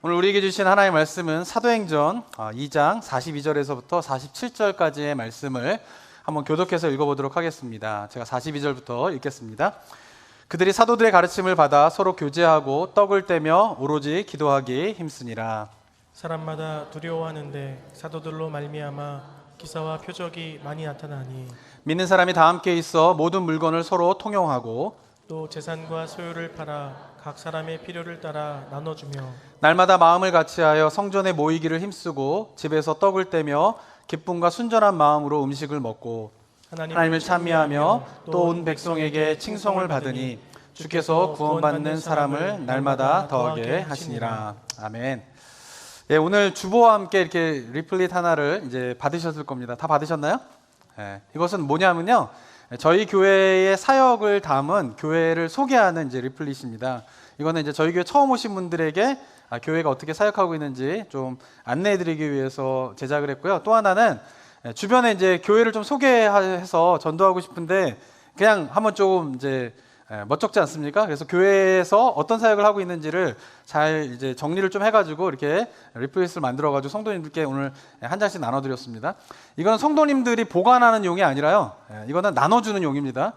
오늘 우리에게 주신 하나님의 말씀은 사도행전 2장 42절에서부터 47절까지의 말씀을 한번 교독해서 읽어보도록 하겠습니다. 제가 42절부터 읽겠습니다. 그들이 사도들의 가르침을 받아 서로 교제하고 떡을 떼며 오로지 기도하기 힘쓰니라. 사람마다 두려워하는데 사도들로 말미암아 기사와 표적이 많이 나타나니 믿는 사람이 다 함께 있어 모든 물건을 서로 통용하고 또 재산과 소유를 팔아 각 사람의 필요를 따라 나눠주며 날마다 마음을 같이하여 성전에 모이기를 힘쓰고 집에서 떡을 떼며 기쁨과 순전한 마음으로 음식을 먹고 하나님을 찬미하며 또 온 백성에게 칭송을 받으니 주께서 구원받는 사람을 날마다 더하게 하시니라. 아멘. 예, 오늘 주보와 함께 이렇게 리플릿 하나를 이제 받으셨을 겁니다. 다 받으셨나요? 예, 이것은 뭐냐면요, 저희 교회의 사역을 담은 교회를 소개하는 이제 리플릿입니다. 이거는 이제 저희 교회 처음 오신 분들에게 교회가 어떻게 사역하고 있는지 좀 안내해드리기 위해서 제작을 했고요. 또 하나는 주변에 이제 교회를 좀 소개해서 전도하고 싶은데 그냥 한번 조금 이제 멋쩍지 않습니까? 그래서 교회에서 어떤 사역을 하고 있는지를 잘 이제 정리를 좀 해가지고 이렇게 리플릿을 만들어가지고 성도님들께 오늘 한 장씩 나눠드렸습니다. 이건 성도님들이 보관하는 용이 아니라요, 이거는 나눠주는 용입니다.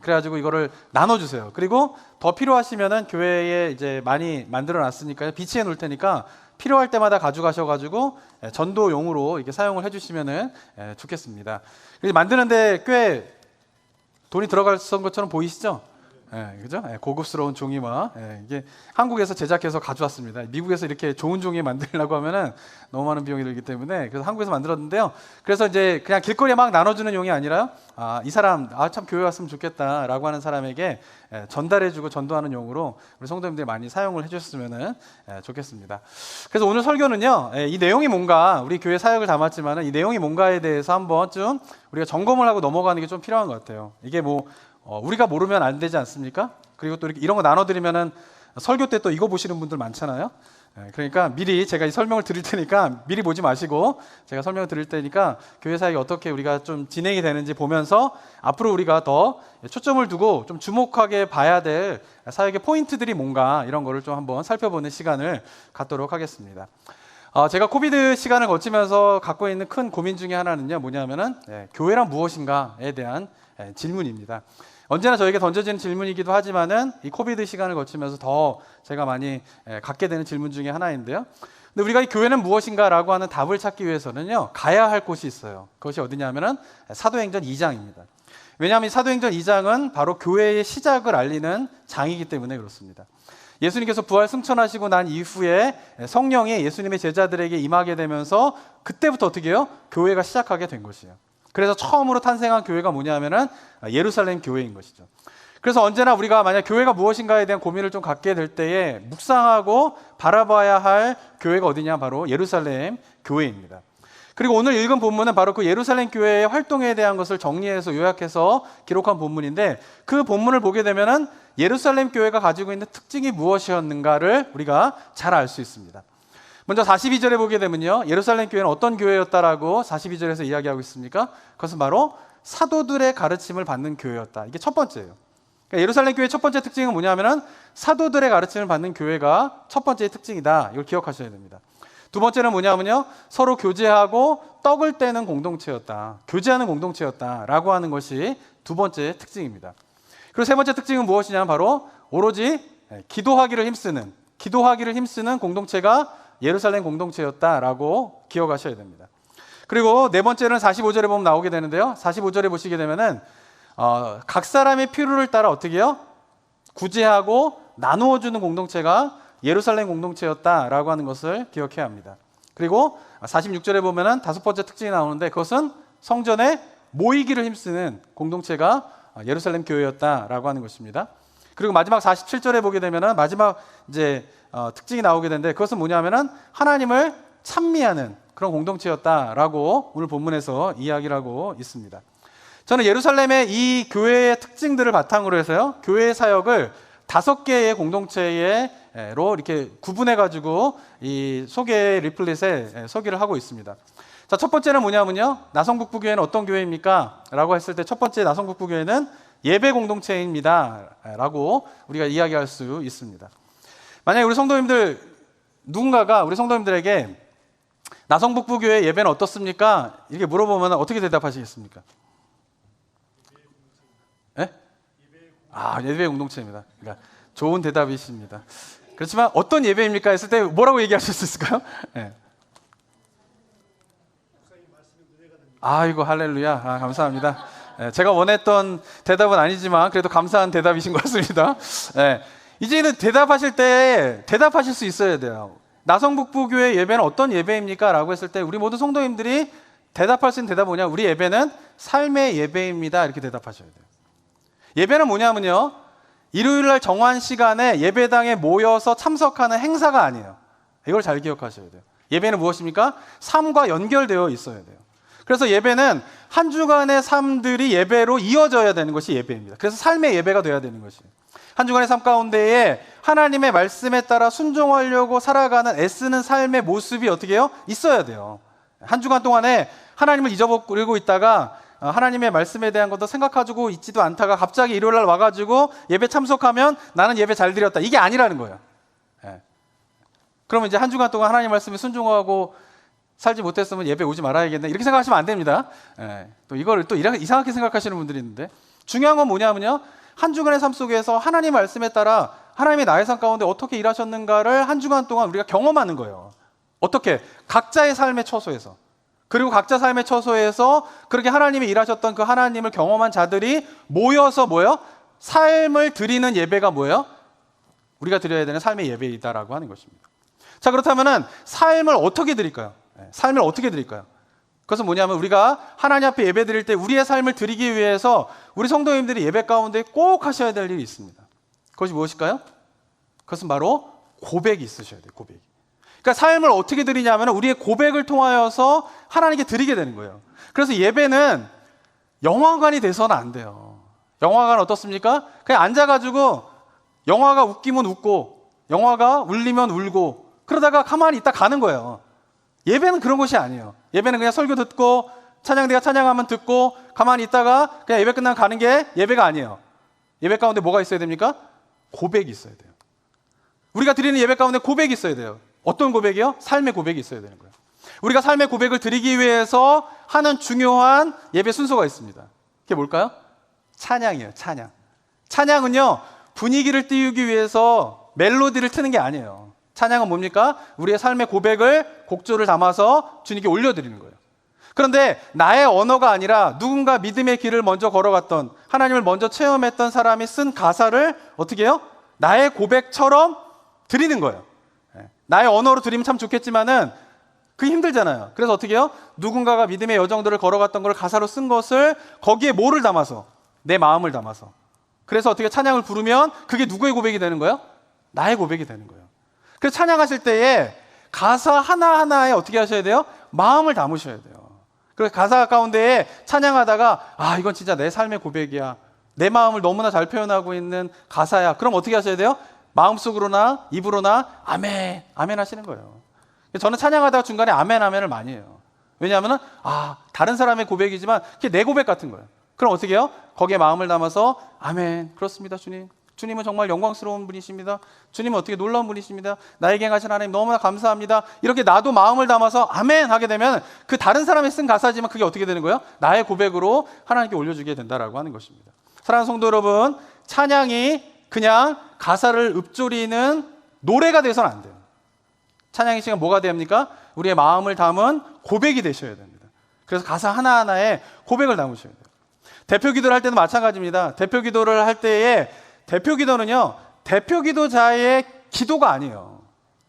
그래가지고 이거를 나눠주세요. 그리고 더 필요하시면은 교회에 이제 많이 만들어놨으니까요, 비치해 놓을 테니까 필요할 때마다 가져가셔가지고 전도용으로 이렇게 사용을 해주시면은 좋겠습니다. 만드는데 꽤 돈이 들어갈 것처럼 보이시죠? 그죠? 고급스러운 종이와 이게 한국에서 제작해서 가져왔습니다. 미국에서 이렇게 좋은 종이 만들려고 하면은 너무 많은 비용이 들기 때문에 그래서 한국에서 만들었는데요. 그래서 이제 그냥 길거리에 막 나눠주는 용이 아니라요, 이 사람 참 교회 왔으면 좋겠다라고 하는 사람에게 전달해주고 전도하는 용으로 우리 성도님들이 많이 사용을 해주셨으면은 좋겠습니다. 그래서 오늘 설교는요, 이 내용이 뭔가, 우리 교회 사역을 담았지만은 이 내용이 뭔가에 대해서 한번 좀 우리가 점검을 하고 넘어가는 게 좀 필요한 것 같아요. 이게 뭐 우리가 모르면 안 되지 않습니까? 그리고 또 이렇게 이런 거 나눠드리면은 설교 때 또 이거 보시는 분들 많잖아요. 그러니까 미리 제가 이 설명을 드릴 테니까 미리 보지 마시고 제가 설명을 드릴 테니까 교회 사역이 어떻게 우리가 좀 진행이 되는지 보면서 앞으로 우리가 더 초점을 두고 좀 주목하게 봐야 될 사역의 포인트들이 뭔가 이런 거를 좀 한번 살펴보는 시간을 갖도록 하겠습니다. 제가 코비드 시간을 거치면서 갖고 있는 큰 고민 중에 하나는요, 뭐냐면은 교회란 무엇인가에 대한 질문입니다. 언제나 저에게 던져지는 질문이기도 하지만은 이 코비드 시간을 거치면서 더 제가 많이 갖게 되는 질문 중에 하나인데요. 근데 우리가 이 교회는 무엇인가라고 하는 답을 찾기 위해서는요, 가야 할 곳이 있어요. 그것이 어디냐면은 사도행전 2장입니다. 왜냐하면 이 사도행전 2장은 바로 교회의 시작을 알리는 장이기 때문에 그렇습니다. 예수님께서 부활 승천하시고 난 이후에 성령이 예수님의 제자들에게 임하게 되면서 그때부터 어떻게 해요? 교회가 시작하게 된 것이에요. 그래서 처음으로 탄생한 교회가 뭐냐면은 예루살렘 교회인 것이죠. 그래서 언제나 우리가 만약 교회가 무엇인가에 대한 고민을 좀 갖게 될 때에 묵상하고 바라봐야 할 교회가 어디냐, 바로 예루살렘 교회입니다. 그리고 오늘 읽은 본문은 바로 그 예루살렘 교회의 활동에 대한 것을 정리해서 요약해서 기록한 본문인데, 그 본문을 보게 되면은 예루살렘 교회가 가지고 있는 특징이 무엇이었는가를 우리가 잘 알 수 있습니다. 먼저 42절에 보게 되면요, 예루살렘 교회는 어떤 교회였다라고 42절에서 이야기하고 있습니까? 그것은 바로 사도들의 가르침을 받는 교회였다. 이게 첫 번째예요. 그러니까 예루살렘 교회의 첫 번째 특징은 뭐냐면은 사도들의 가르침을 받는 교회가 첫 번째 특징이다. 이걸 기억하셔야 됩니다. 두 번째는 뭐냐면요, 서로 교제하고 떡을 떼는 공동체였다. 교제하는 공동체였다라고 하는 것이 두 번째 특징입니다. 그리고 세 번째 특징은 무엇이냐면 바로 오로지 기도하기를 힘쓰는 공동체가 예루살렘 공동체였다라고 기억하셔야 됩니다. 그리고 네 번째는 45절에 보면 나오게 되는데요, 45절에 보시게 되면은 각 사람의 필요를 따라 어떻게 해요? 구제하고 나누어 주는 공동체가 예루살렘 공동체였다라고 하는 것을 기억해야 합니다. 그리고 46절에 보면은 다섯 번째 특징이 나오는데, 그것은 성전에 모이기를 힘쓰는 공동체가 예루살렘 교회였다라고 하는 것입니다. 그리고 마지막 47절에 보게 되면은 마지막 이제 특징이 나오게 되는데, 그것은 뭐냐면은 하나님을 찬미하는 그런 공동체였다라고 오늘 본문에서 이야기를 하고 있습니다. 저는 예루살렘의 이 교회의 특징들을 바탕으로 해서요, 교회의 사역을 5개의 공동체로 이렇게 구분해가지고 이 소개 리플릿에 소개를 하고 있습니다. 자, 첫 번째는 뭐냐면요, 나성북부교회는 어떤 교회입니까? 라고 했을 때 첫 번째 나성북부교회는 예배 공동체입니다 라고 우리가 이야기할 수 있습니다. 만약에 우리 성도님들 누군가가 우리 성도님들에게 나성북부교회 예배는 어떻습니까? 이렇게 물어보면 어떻게 대답하시겠습니까? 예? 예배 공동체입니다. 그러니까 좋은 대답이십니다. 그렇지만 어떤 예배입니까? 했을 때 뭐라고 얘기하실 수 있을까요? 예. 아이고 할렐루야. 감사합니다. 예, 제가 원했던 대답은 아니지만 그래도 감사한 대답이신 것 같습니다. 예, 이제는 대답하실 때 대답하실 수 있어야 돼요. 나성북부교회 예배는 어떤 예배입니까? 라고 했을 때 우리 모든 성도님들이 대답할 수 있는 대답은 뭐냐? 우리 예배는 삶의 예배입니다. 이렇게 대답하셔야 돼요. 예배는 뭐냐면요, 일요일날 정한 시간에 예배당에 모여서 참석하는 행사가 아니에요. 이걸 잘 기억하셔야 돼요. 예배는 무엇입니까? 삶과 연결되어 있어야 돼요. 그래서 예배는 한 주간의 삶들이 예배로 이어져야 되는 것이 예배입니다. 그래서 삶의 예배가 되어야 되는 것이에요. 한 주간의 삶 가운데에 하나님의 말씀에 따라 순종하려고 살아가는 애쓰는 삶의 모습이 어떻게 해요? 있어야 돼요. 한 주간 동안에 하나님을 잊어버리고 있다가 하나님의 말씀에 대한 것도 생각하고 있지도 않다가 갑자기 일요일날 와가지고 예배 참석하면 나는 예배 잘 드렸다, 이게 아니라는 거예요. 그러면 이제 한 주간 동안 하나님 말씀에 순종하고 살지 못했으면 예배 오지 말아야겠네, 이렇게 생각하시면 안 됩니다. 또 이거를 또 이상하게 생각하시는 분들이 있는데, 중요한 건 뭐냐면요, 한 주간의 삶 속에서 하나님 말씀에 따라 하나님이 나의 삶 가운데 어떻게 일하셨는가를 한 주간 동안 우리가 경험하는 거예요. 어떻게? 각자의 삶의 처소에서. 그리고 각자 삶의 처소에서 그렇게 하나님이 일하셨던 그 하나님을 경험한 자들이 모여서 뭐예요? 삶을 드리는 예배가 뭐예요? 우리가 드려야 되는 삶의 예배이다라고 하는 것입니다. 자, 그렇다면은 삶을 어떻게 드릴까요? 삶을 어떻게 드릴까요? 그것은 뭐냐면 우리가 하나님 앞에 예배 드릴 때 우리의 삶을 드리기 위해서 우리 성도님들이 예배 가운데 꼭 하셔야 될 일이 있습니다. 그것이 무엇일까요? 그것은 바로 고백이 있으셔야 돼요. 고백이. 그러니까 삶을 어떻게 드리냐면 우리의 고백을 통하여서 하나님께 드리게 되는 거예요. 그래서 예배는 영화관이 돼서는 안 돼요. 영화관 어떻습니까? 그냥 앉아가지고 영화가 웃기면 웃고 영화가 울리면 울고 그러다가 가만히 있다 가는 거예요. 예배는 그런 것이 아니에요. 예배는 그냥 설교 듣고 찬양대가 찬양하면 듣고 가만히 있다가 그냥 예배 끝나면 가는 게 예배가 아니에요. 예배 가운데 뭐가 있어야 됩니까? 고백이 있어야 돼요. 우리가 드리는 예배 가운데 고백이 있어야 돼요. 어떤 고백이요? 삶의 고백이 있어야 되는 거예요. 우리가 삶의 고백을 드리기 위해서 하는 중요한 예배 순서가 있습니다. 그게 뭘까요? 찬양이에요. 찬양. 찬양은요, 분위기를 띄우기 위해서 멜로디를 트는 게 아니에요. 찬양은 뭡니까? 우리의 삶의 고백을 곡조를 담아서 주님께 올려드리는 거예요. 그런데 나의 언어가 아니라 누군가 믿음의 길을 먼저 걸어갔던, 하나님을 먼저 체험했던 사람이 쓴 가사를 어떻게 해요? 나의 고백처럼 드리는 거예요. 나의 언어로 드리면 참 좋겠지만은 그게 힘들잖아요. 그래서 어떻게 해요? 누군가가 믿음의 여정들을 걸어갔던 걸 가사로 쓴 것을 거기에 뭐를 담아서? 내 마음을 담아서. 그래서 어떻게 찬양을 부르면 그게 누구의 고백이 되는 거예요? 나의 고백이 되는 거예요. 그래서 찬양하실 때에 가사 하나하나에 어떻게 하셔야 돼요? 마음을 담으셔야 돼요. 그래서 가사 가운데에 찬양하다가 이건 진짜 내 삶의 고백이야, 내 마음을 너무나 잘 표현하고 있는 가사야. 그럼 어떻게 하셔야 돼요? 마음속으로나 입으로나 아멘, 아멘 하시는 거예요. 저는 찬양하다가 중간에 아멘, 아멘을 많이 해요. 왜냐하면 다른 사람의 고백이지만 그게 내 고백 같은 거예요. 그럼 어떻게 해요? 거기에 마음을 담아서 아멘, 그렇습니다 주님. 주님은 정말 영광스러운 분이십니다. 주님은 어떻게 놀라운 분이십니다. 나에게 행하신 하나님 너무나 감사합니다. 이렇게 나도 마음을 담아서 아멘 하게 되면 그 다른 사람이 쓴 가사지만 그게 어떻게 되는 거예요? 나의 고백으로 하나님께 올려주게 된다라고 하는 것입니다. 사랑하는 성도 여러분, 찬양이 그냥 가사를 읊조리는 노래가 돼서는 안 돼요. 찬양의 시간 뭐가 됩니까? 우리의 마음을 담은 고백이 되셔야 됩니다. 그래서 가사 하나하나에 고백을 담으셔야 돼요. 대표 기도를 할 때도 마찬가지입니다. 대표 기도를 할 때에 대표 기도는요, 대표 기도자의 기도가 아니에요.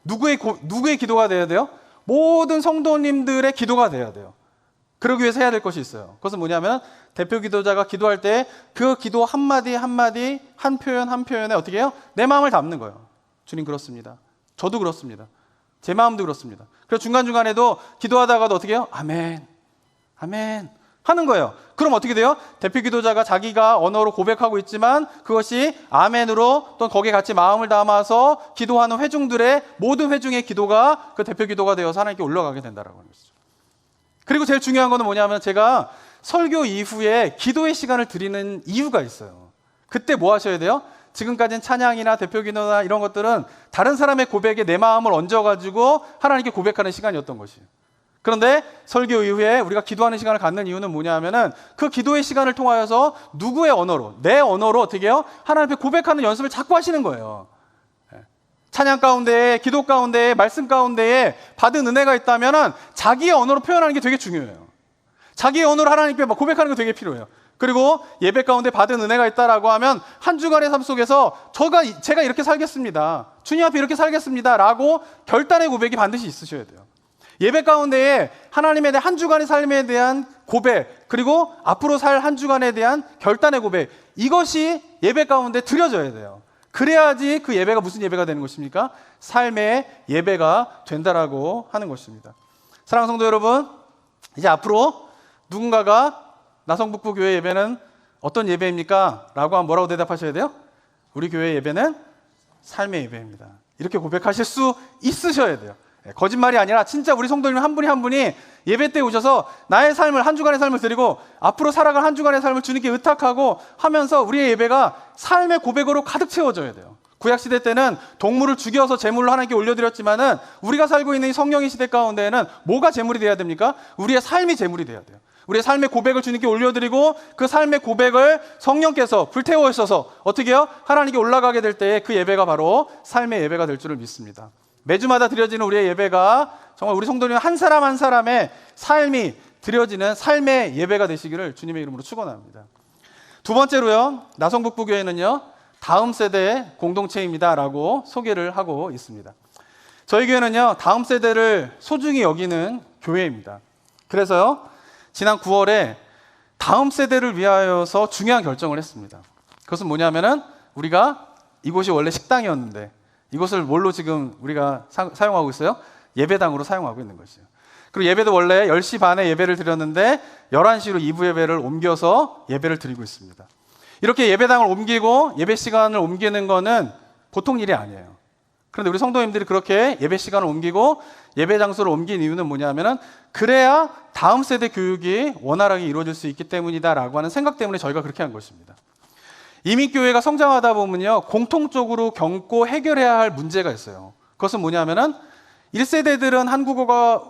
누구의 기도가 돼야 돼요? 모든 성도님들의 기도가 돼야 돼요. 그러기 위해서 해야 될 것이 있어요. 그것은 뭐냐면 대표 기도자가 기도할 때 그 기도 한마디 한마디, 한 표현 한 표현에 어떻게 해요? 내 마음을 담는 거예요. 주님 그렇습니다. 저도 그렇습니다. 제 마음도 그렇습니다. 그래서 중간중간에도 기도하다가도 어떻게 해요? 아멘, 아멘 하는 거예요. 그럼 어떻게 돼요? 대표 기도자가 자기가 언어로 고백하고 있지만 그것이 아멘으로 또 거기에 같이 마음을 담아서 기도하는 회중들의 모든 회중의 기도가 그 대표 기도가 되어서 하나님께 올라가게 된다라고 하는 것이죠. 그리고 제일 중요한 거는 뭐냐면 제가 설교 이후에 기도의 시간을 드리는 이유가 있어요. 그때 뭐 하셔야 돼요? 지금까지는 찬양이나 대표기도나 이런 것들은 다른 사람의 고백에 내 마음을 얹어가지고 하나님께 고백하는 시간이었던 것이에요. 그런데 설교 이후에 우리가 기도하는 시간을 갖는 이유는 뭐냐 하면은 그 기도의 시간을 통하여서 누구의 언어로, 내 언어로 어떻게 해요? 하나님 앞에 고백하는 연습을 자꾸 하시는 거예요. 찬양 가운데에, 기도 가운데에, 말씀 가운데에 받은 은혜가 있다면은 자기의 언어로 표현하는 게 되게 중요해요. 자기의 언어로 하나님께 고백하는 게 되게 필요해요. 그리고 예배 가운데 받은 은혜가 있다라고 하면 한 주간의 삶 속에서 제가 이렇게 살겠습니다. 주님 앞에 이렇게 살겠습니다. 라고 결단의 고백이 반드시 있으셔야 돼요. 예배 가운데에 하나님에 대한 한 주간의 삶에 대한 고백, 그리고 앞으로 살 한 주간에 대한 결단의 고백, 이것이 예배 가운데 드려져야 돼요. 그래야지 그 예배가 무슨 예배가 되는 것입니까? 삶의 예배가 된다라고 하는 것입니다. 사랑하는 성도 여러분, 이제 앞으로 누군가가 나성북부교회 예배는 어떤 예배입니까? 라고 하면 뭐라고 대답하셔야 돼요? 우리 교회 예배는 삶의 예배입니다. 이렇게 고백하실 수 있으셔야 돼요. 거짓말이 아니라 진짜 우리 성도님 한 분이 한 분이 예배 때 오셔서 나의 삶을, 한 주간의 삶을 드리고 앞으로 살아갈 한 주간의 삶을 주님께 의탁하고 하면서 우리의 예배가 삶의 고백으로 가득 채워져야 돼요. 구약시대 때는 동물을 죽여서 제물로 하나님께 올려드렸지만은 우리가 살고 있는 이 성령의 시대 가운데에는 뭐가 제물이 돼야 됩니까? 우리의 삶이 제물이 돼야 돼요. 우리의 삶의 고백을 주님께 올려드리고 그 삶의 고백을 성령께서 불태워주셔서 어떻게 해요? 하나님께 올라가게 될 때 그 예배가 바로 삶의 예배가 될 줄을 믿습니다. 매주마다 드려지는 우리의 예배가 정말 우리 성도님 한 사람 한 사람의 삶이 드려지는 삶의 예배가 되시기를 주님의 이름으로 축원합니다. 두 번째로요, 나성북부교회는요, 다음 세대의 공동체입니다 라고 소개를 하고 있습니다. 저희 교회는요, 다음 세대를 소중히 여기는 교회입니다. 그래서요, 지난 9월에 다음 세대를 위하여서 중요한 결정을 했습니다. 그것은 뭐냐면은 우리가 이곳이 원래 식당이었는데 이곳을 뭘로 지금 우리가 사용하고 있어요? 예배당으로 사용하고 있는 것이에요. 그리고 예배도 원래 10시 반에 예배를 드렸는데 11시로 2부 예배를 옮겨서 예배를 드리고 있습니다. 이렇게 예배당을 옮기고 예배 시간을 옮기는 거는 보통 일이 아니에요. 그런데 우리 성도님들이 그렇게 예배 시간을 옮기고 예배 장소를 옮긴 이유는 뭐냐면은 그래야 다음 세대 교육이 원활하게 이루어질 수 있기 때문이다라고 하는 생각 때문에 저희가 그렇게 한 것입니다. 이민교회가 성장하다 보면요, 공통적으로 겪고 해결해야 할 문제가 있어요. 그것은 뭐냐면은 1세대들은 한국어가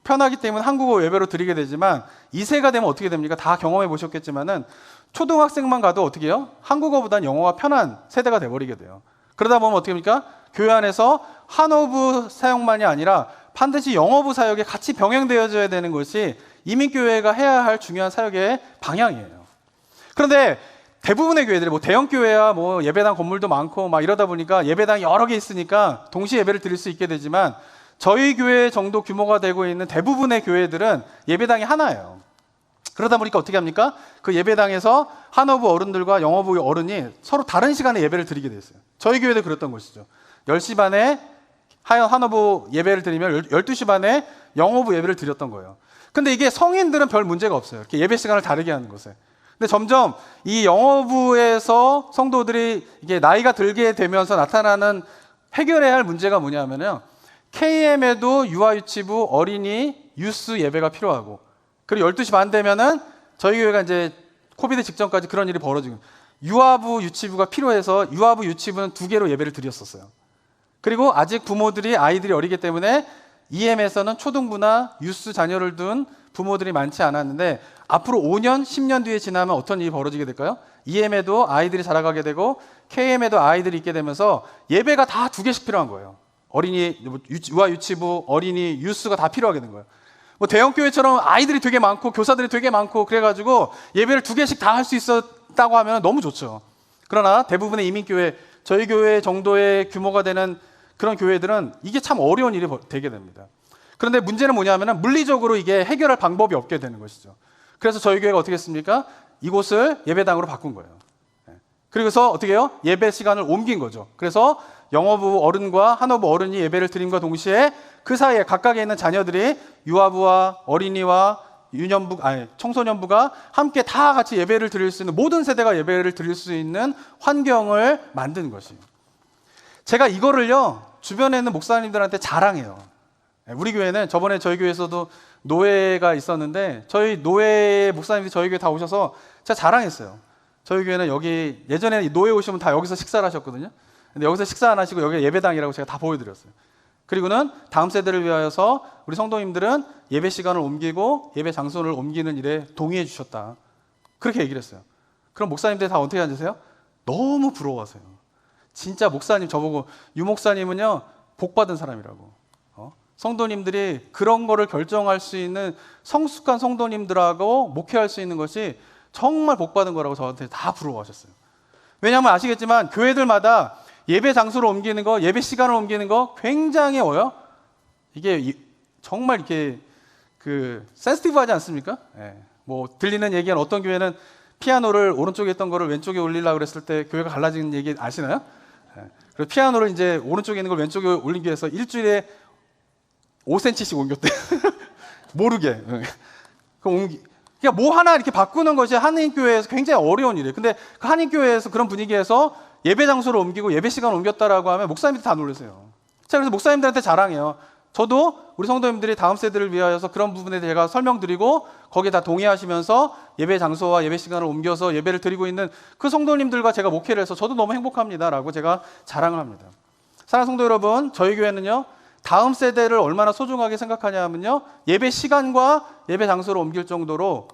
편하기 때문에 한국어 예배로 드리게 되지만 2세가 되면 어떻게 됩니까? 다 경험해 보셨겠지만은 초등학생만 가도 어떻게 해요? 한국어보다는 영어가 편한 세대가 돼버리게 돼요. 그러다 보면 어떻게 합니까? 교회 안에서 한어부 사역만이 아니라 반드시 영어부 사역에 같이 병행되어져야 되는 것이 이민교회가 해야 할 중요한 사역의 방향이에요. 그런데 대부분의 교회들이 대형 교회야 예배당 건물도 많고 막 이러다 보니까 예배당이 여러 개 있으니까 동시에 예배를 드릴 수 있게 되지만 저희 교회 정도 규모가 되고 있는 대부분의 교회들은 예배당이 하나예요. 그러다 보니까 어떻게 합니까? 그 예배당에서 한어부 어른들과 영어부 어른이 서로 다른 시간에 예배를 드리게 됐어요. 저희 교회도 그랬던 것이죠. 10시 반에 한어부 예배를 드리면 12시 반에 영어부 예배를 드렸던 거예요. 근데 이게 성인들은 별 문제가 없어요. 이렇게 예배 시간을 다르게 하는 것에. 근데 점점 이 영어부에서 성도들이 이게 나이가 들게 되면서 나타나는 해결해야 할 문제가 뭐냐면요, KM에도 유아유치부, 어린이, 유스 예배가 필요하고, 그리고 12시 반 되면은 저희 교회가 이제 코비드 직전까지 그런 일이 벌어지고 유아부, 유치부가 필요해서 유아부, 유치부는 2개로 예배를 드렸었어요. 그리고 아직 부모들이 아이들이 어리기 때문에 EM에서는 초등부나 유스 자녀를 둔 부모들이 많지 않았는데 앞으로 5년, 10년 뒤에 지나면 어떤 일이 벌어지게 될까요? EM에도 아이들이 자라가게 되고 KM에도 아이들이 있게 되면서 예배가 다 2개씩 필요한 거예요. 어린이, 유아 유치부, 어린이, 유스가 다 필요하게 된 거예요. 대형 교회처럼 아이들이 되게 많고 교사들이 되게 많고 그래가지고 예배를 2개씩 다 할 수 있었다고 하면 너무 좋죠. 그러나 대부분의 이민교회, 저희 교회 정도의 규모가 되는 그런 교회들은 이게 참 어려운 일이 되게 됩니다. 그런데 문제는 뭐냐면 물리적으로 이게 해결할 방법이 없게 되는 것이죠. 그래서 저희 교회가 어떻게 했습니까? 이곳을 예배당으로 바꾼 거예요. 그래서 어떻게 해요? 예배 시간을 옮긴 거죠. 그래서 영어부 어른과 한어부 어른이 예배를 드림과 동시에 그 사이에 각각에 있는 자녀들이 유아부와 어린이와 청소년부가 함께 다 같이 예배를 드릴 수 있는, 모든 세대가 예배를 드릴 수 있는 환경을 만든 것이에요. 제가 이거를요, 주변에 있는 목사님들한테 자랑해요. 우리 교회는 저번에 저희 교회에서도 노회가 있었는데 저희 노회 목사님들이 저희 교회 다 오셔서 제가 자랑했어요. 저희 교회는 여기 예전에 노예 오시면 다 여기서 식사를 하셨거든요. 근데 여기서 식사 안 하시고 여기 예배당이라고 제가 다 보여드렸어요. 그리고는 다음 세대를 위하여서 우리 성도님들은 예배 시간을 옮기고 예배 장소를 옮기는 일에 동의해 주셨다. 그렇게 얘기를 했어요. 그럼 목사님들이 다 어떻게 앉으세요? 너무 부러워하세요. 진짜 목사님 저보고 유 목사님은요 복 받은 사람이라고. 성도님들이 그런 거를 결정할 수 있는 성숙한 성도님들하고 목회할 수 있는 것이 정말 복 받은 거라고 저한테 다 부러워하셨어요. 왜냐하면 아시겠지만 교회들마다 예배 장소를 옮기는 거, 예배 시간을 옮기는 거 굉장히 이게 정말 이렇게 센시티브하지 않습니까? 뭐 들리는 얘기는 어떤 교회는 피아노를 오른쪽에 있던 거를 왼쪽에 올리려고 그랬을 때 교회가 갈라지는 얘기 아시나요? 그리고 피아노를 이제 오른쪽에 있는 걸 왼쪽에 올리기 위해서 일주일에 5cm씩 옮겼대. 모르게. 그러니까 뭐 하나 이렇게 바꾸는 것이 한인교회에서 굉장히 어려운 일이에요. 근데 그 한인교회에서 그런 분위기에서 예배 장소를 옮기고 예배 시간을 옮겼다라고 하면 목사님들이 다 놀라세요. 자, 그래서 목사님들한테 자랑해요. 저도 우리 성도님들이 다음 세대를 위하여서 그런 부분에 제가 설명드리고 거기에 다 동의하시면서 예배 장소와 예배 시간을 옮겨서 예배를 드리고 있는 그 성도님들과 제가 목회를 해서 저도 너무 행복합니다라고 제가 자랑을 합니다. 사랑하는 성도 여러분, 저희 교회는요 다음 세대를 얼마나 소중하게 생각하냐 하면요 예배 시간과 예배 장소를 옮길 정도로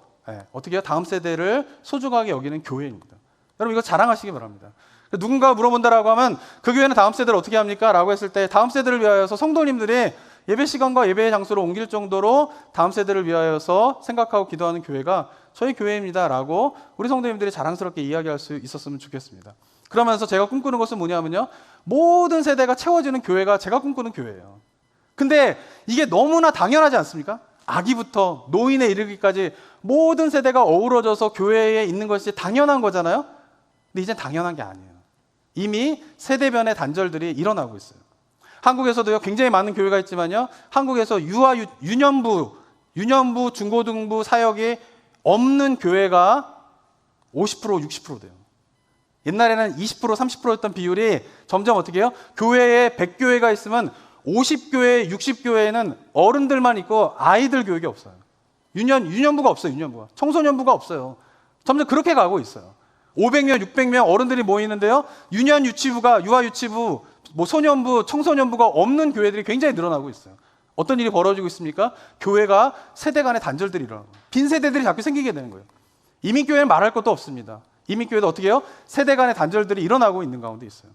어떻게 해요? 다음 세대를 소중하게 여기는 교회입니다. 여러분 이거 자랑하시기 바랍니다. 누군가 물어본다라고 하면 그 교회는 다음 세대를 어떻게 합니까? 라고 했을 때 다음 세대를 위하여서 성도님들이 예배 시간과 예배 장소를 옮길 정도로 다음 세대를 위하여서 생각하고 기도하는 교회가 저희 교회입니다 라고 우리 성도님들이 자랑스럽게 이야기할 수 있었으면 좋겠습니다. 그러면서 제가 꿈꾸는 것은 뭐냐면요 모든 세대가 채워지는 교회가 제가 꿈꾸는 교회예요. 근데 이게 너무나 당연하지 않습니까? 아기부터 노인에 이르기까지 모든 세대가 어우러져서 교회에 있는 것이 당연한 거잖아요. 근데 이젠 당연한 게 아니에요. 이미 세대변의 단절들이 일어나고 있어요. 한국에서도요 굉장히 많은 교회가 있지만요 한국에서 유년부 중고등부 사역이 없는 교회가 50% 60% 돼요. 옛날에는 20% 30%였던 비율이 점점 어떻게 해요? 교회에 100교회가 있으면 50교회 60교회에는 어른들만 있고 아이들 교육이 없어요. 유년부가 없어요. 유년부가 청소년부가 없어요. 점점 그렇게 가고 있어요. 500명, 600명 어른들이 모이는데요. 유아 유치부, 뭐 소년부, 청소년부가 없는 교회들이 굉장히 늘어나고 있어요. 어떤 일이 벌어지고 있습니까? 교회가 세대 간의 단절들이 일어나고 빈 세대들이 자꾸 생기게 되는 거예요. 이민교회는 말할 것도 없습니다. 이민교회도 어떻게 해요? 세대 간의 단절들이 일어나고 있는 가운데 있어요.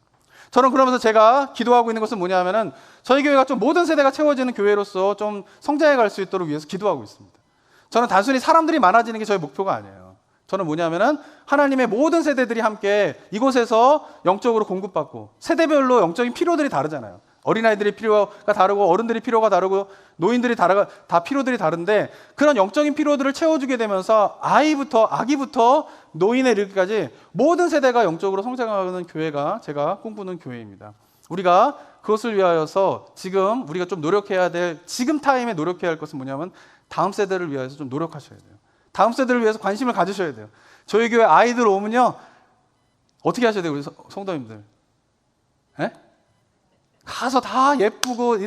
저는 그러면서 제가 기도하고 있는 것은 뭐냐면은 저희 교회가 좀 모든 세대가 채워지는 교회로서 좀 성장해 갈 수 있도록 위해서 기도하고 있습니다. 저는 단순히 사람들이 많아지는 게 저희 목표가 아니에요. 저는 뭐냐면은 하나님의 모든 세대들이 함께 이곳에서 영적으로 공급받고 세대별로 영적인 필요들이 다르잖아요. 어린아이들의 필요가 다르고 어른들의 필요가 다르고 노인들이 다 필요들이 다른데 그런 영적인 필요들을 채워주게 되면서 아기부터 노인에 이르기까지 모든 세대가 영적으로 성장하는 교회가 제가 꿈꾸는 교회입니다. 우리가 그것을 위하여서 지금 우리가 좀 노력해야 될 지금 타임에 노력해야 할 것은 뭐냐면 다음 세대를 위해서 좀 노력하셔야 돼요. 다음 세대를 위해서 관심을 가지셔야 돼요. 저희 교회 아이들 오면요 어떻게 하셔야 돼요? 우리 성도님들 가서 다 예쁘고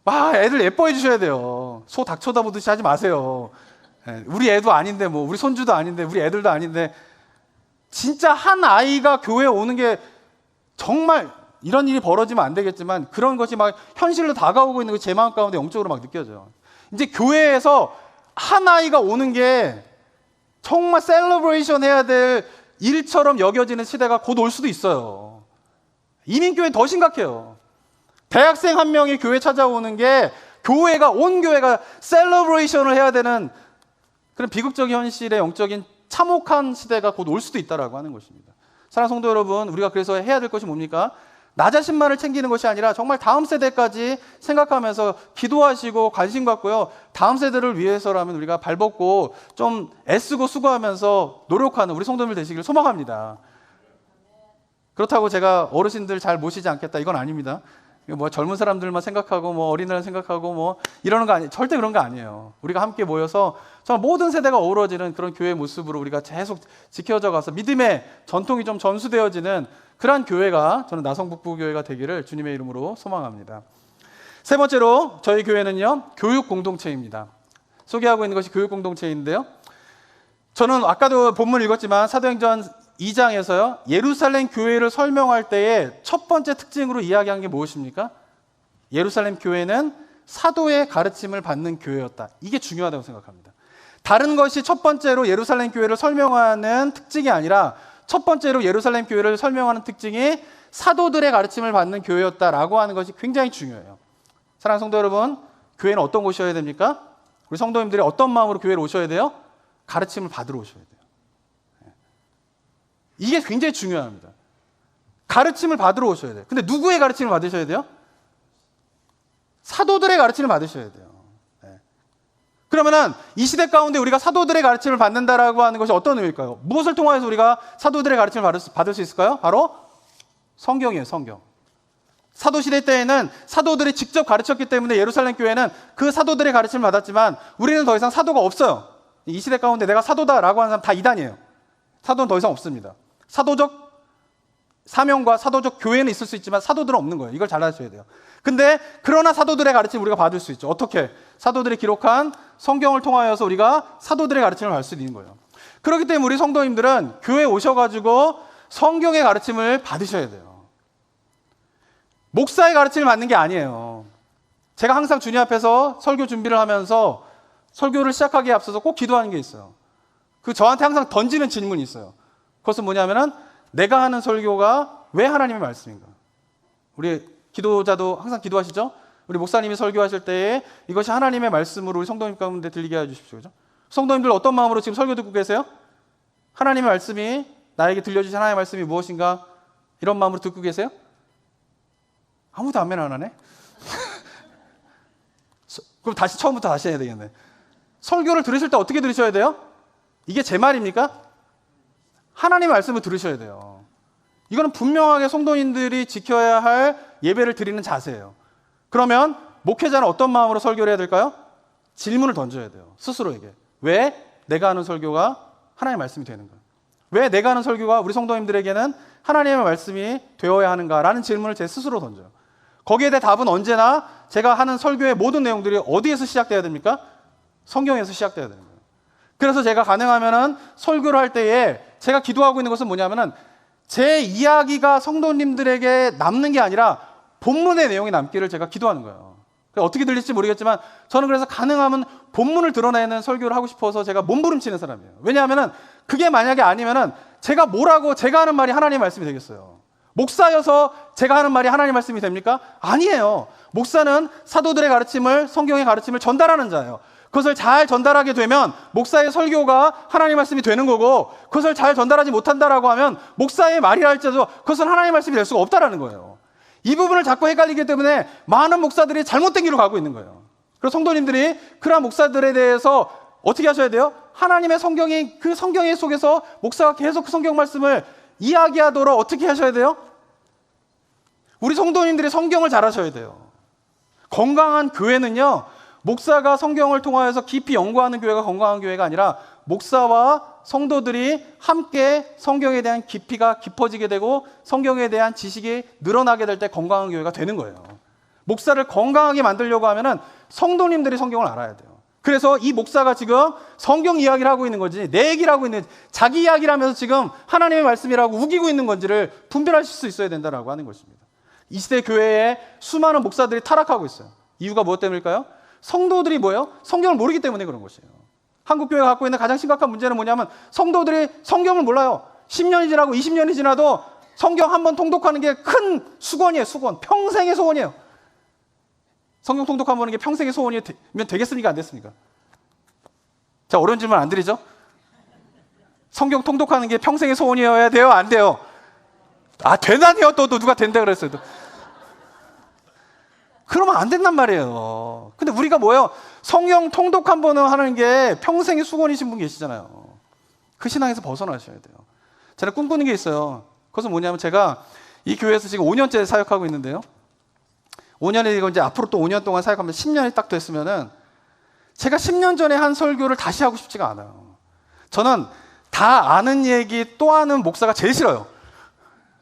막 애들 예뻐해 주셔야 돼요. 소 닭 쳐다보듯이 하지 마세요. 우리 애도 아닌데 뭐 우리 손주도 아닌데 우리 애들도 아닌데 진짜 한 아이가 교회에 오는 게 정말 이런 일이 벌어지면 안 되겠지만 그런 것이 막 현실로 다가오고 있는 게 제 마음 가운데 영적으로 막 느껴져요. 이제 교회에서 한 아이가 오는 게 정말 셀러브레이션 해야 될 일처럼 여겨지는 시대가 곧 올 수도 있어요. 이민교회는 더 심각해요. 대학생 한 명이 교회 찾아오는 게 온 교회가 셀러브레이션을 해야 되는 그런 비극적인 현실의 영적인 참혹한 시대가 곧 올 수도 있다라고 하는 것입니다. 사랑하는 성도 여러분, 우리가 그래서 해야 될 것이 뭡니까? 나 자신만을 챙기는 것이 아니라 정말 다음 세대까지 생각하면서 기도하시고 관심 갖고요. 다음 세대를 위해서라면 우리가 발벗고 좀 애쓰고 수고하면서 노력하는 우리 성도들 되시기를 소망합니다. 그렇다고 제가 어르신들 잘 모시지 않겠다 이건 아닙니다. 뭐 젊은 사람들만 생각하고 뭐 어린애를 생각하고 뭐 이러는 거 아니에요. 절대 그런 거 아니에요. 우리가 함께 모여서 정말 모든 세대가 어우러지는 그런 교회 모습으로 우리가 계속 지켜져 가서 믿음의 전통이 좀 전수되어지는 그러한 교회가 저는 나성북부교회가 되기를 주님의 이름으로 소망합니다. 세 번째로 저희 교회는요 교육 공동체입니다. 소개하고 있는 것이 교육 공동체인데요. 저는 아까도 본문 읽었지만 사도행전 2장에서요, 예루살렘 교회를 설명할 때에 첫 번째 특징으로 이야기한 게 무엇입니까? 예루살렘 교회는 사도의 가르침을 받는 교회였다. 이게 중요하다고 생각합니다. 다른 것이 첫 번째로 예루살렘 교회를 설명하는 특징이 아니라 첫 번째로 예루살렘 교회를 설명하는 특징이 사도들의 가르침을 받는 교회였다라고 하는 것이 굉장히 중요해요. 사랑하는 성도 여러분, 교회는 어떤 곳이어야 됩니까? 우리 성도님들이 어떤 마음으로 교회를 오셔야 돼요? 가르침을 받으러 오셔야 돼요. 이게 굉장히 중요합니다. 가르침을 받으러 오셔야 돼요. 근데 누구의 가르침을 받으셔야 돼요? 사도들의 가르침을 받으셔야 돼요. 그러면은 이 시대 가운데 우리가 사도들의 가르침을 받는다라고 하는 것이 어떤 의미일까요? 무엇을 통해서 우리가 사도들의 가르침을 받을 수 있을까요? 바로 성경이에요, 성경. 사도시대 때에는 사도들이 직접 가르쳤기 때문에 예루살렘 교회는 그 사도들의 가르침을 받았지만 우리는 더 이상 사도가 없어요. 이 시대 가운데 내가 사도다라고 하는 사람 다 이단이에요. 사도는 더 이상 없습니다. 사도적 사명과 사도적 교회는 있을 수 있지만 사도들은 없는 거예요. 이걸 잘 아셔야 돼요. 근데 그러나 사도들의 가르침을 우리가 받을 수 있죠. 어떻게? 사도들이 기록한 성경을 통하여서 우리가 사도들의 가르침을 받을 수 있는 거예요. 그렇기 때문에 우리 성도님들은 교회에 오셔가지고 성경의 가르침을 받으셔야 돼요. 목사의 가르침을 받는 게 아니에요. 제가 항상 주님 앞에서 설교 준비를 하면서 설교를 시작하기에 앞서서 꼭 기도하는 게 있어요. 그 저한테 항상 던지는 질문이 있어요. 그것은 뭐냐면은 내가 하는 설교가 왜 하나님의 말씀인가? 우리 기도자도 항상 기도하시죠? 우리 목사님이 설교하실 때에 이것이 하나님의 말씀으로 우리 성도님 가운데 들리게 해주십시오. 그죠? 성도님들 어떤 마음으로 지금 설교 듣고 계세요? 하나님의 말씀이 나에게 들려주신 하나님의 말씀이 무엇인가? 이런 마음으로 듣고 계세요? 아무도 아멘 안 하네? 그럼 처음부터 다시 해야 되겠네. 설교를 들으실 때 어떻게 들으셔야 돼요? 이게 제 말입니까? 하나님의 말씀을 들으셔야 돼요. 이거는 분명하게 성도님들이 지켜야 할 예배를 드리는 자세예요. 그러면 목회자는 어떤 마음으로 설교를 해야 될까요? 질문을 던져야 돼요. 스스로에게. 왜 내가 하는 설교가 하나님의 말씀이 되는가? 왜 내가 하는 설교가 우리 성도님들에게는 하나님의 말씀이 되어야 하는가라는 질문을 제 스스로 던져요. 거기에 대해 답은 언제나 제가 하는 설교의 모든 내용들이 어디에서 시작돼야 됩니까? 성경에서 시작돼야 되는 거예요. 그래서 제가 가능하면은 설교를 할 때에 제가 기도하고 있는 것은 뭐냐면은 제 이야기가 성도님들에게 남는 게 아니라 본문의 내용이 남기를 제가 기도하는 거예요. 어떻게 들릴지 모르겠지만 저는 그래서 가능하면 본문을 드러내는 설교를 하고 싶어서 제가 몸부림치는 사람이에요. 왜냐하면은 그게 만약에 아니면은 제가 뭐라고 제가 하는 말이 하나님의 말씀이 되겠어요. 목사여서 제가 하는 말이 하나님의 말씀이 됩니까? 아니에요. 목사는 사도들의 가르침을, 성경의 가르침을 전달하는 자예요. 그것을 잘 전달하게 되면 목사의 설교가 하나님의 말씀이 되는 거고, 그것을 잘 전달하지 못한다라고 하면 목사의 말이라 할지라도 그것은 하나님의 말씀이 될 수가 없다라는 거예요. 이 부분을 자꾸 헷갈리기 때문에 많은 목사들이 잘못된 길로 가고 있는 거예요. 그래서 성도님들이 그러한 목사들에 대해서 어떻게 하셔야 돼요? 하나님의 성경이, 그 성경의 속에서 목사가 계속 그 성경 말씀을 이야기하도록 어떻게 하셔야 돼요? 우리 성도님들이 성경을 잘 하셔야 돼요. 건강한 교회는요, 목사가 성경을 통하여서 깊이 연구하는 교회가 건강한 교회가 아니라 목사와 성도들이 함께 성경에 대한 깊이가 깊어지게 되고 성경에 대한 지식이 늘어나게 될 때 건강한 교회가 되는 거예요. 목사를 건강하게 만들려고 하면은 성도님들이 성경을 알아야 돼요. 그래서 이 목사가 지금 성경 이야기를 하고 있는 건지 내 얘기를 하고 있는, 자기 이야기를 하면서 지금 하나님의 말씀이라고 우기고 있는 건지를 분별하실 수 있어야 된다라고 하는 것입니다. 이 시대 교회에 수많은 목사들이 타락하고 있어요. 이유가 무엇 때문일까요? 성도들이 뭐예요? 성경을 모르기 때문에 그런 것이에요. 한국 교회가 갖고 있는 가장 심각한 문제는 뭐냐면 성도들이 성경을 몰라요. 10년이 지나고 20년이 지나도 성경 한번 통독하는 게 큰 수건이에요. 수건. 평생의 소원이에요. 성경 통독한 보는 게 평생의 소원이면 되겠습니까? 안 됐습니까? 자, 어려운 질문 안 드리죠? 성경 통독하는 게 평생의 소원이어야 돼요? 안 돼요? 아, 되다니요? 또 누가 된다 그랬어요. 또. 그러면 안 된단 말이에요. 근데 우리가 뭐예요? 성경 통독 한 번은 하는 게 평생의 수건이신 분 계시잖아요. 그 신앙에서 벗어나셔야 돼요. 제가 꿈꾸는 게 있어요. 그것은 뭐냐면 제가 이 교회에서 지금 5년째 사역하고 있는데요. 5년이 이거 이제 앞으로 또 5년 동안 사역하면 10년이 딱 됐으면은 제가 10년 전에 한 설교를 다시 하고 싶지가 않아요. 저는 다 아는 얘기 또 하는 목사가 제일 싫어요.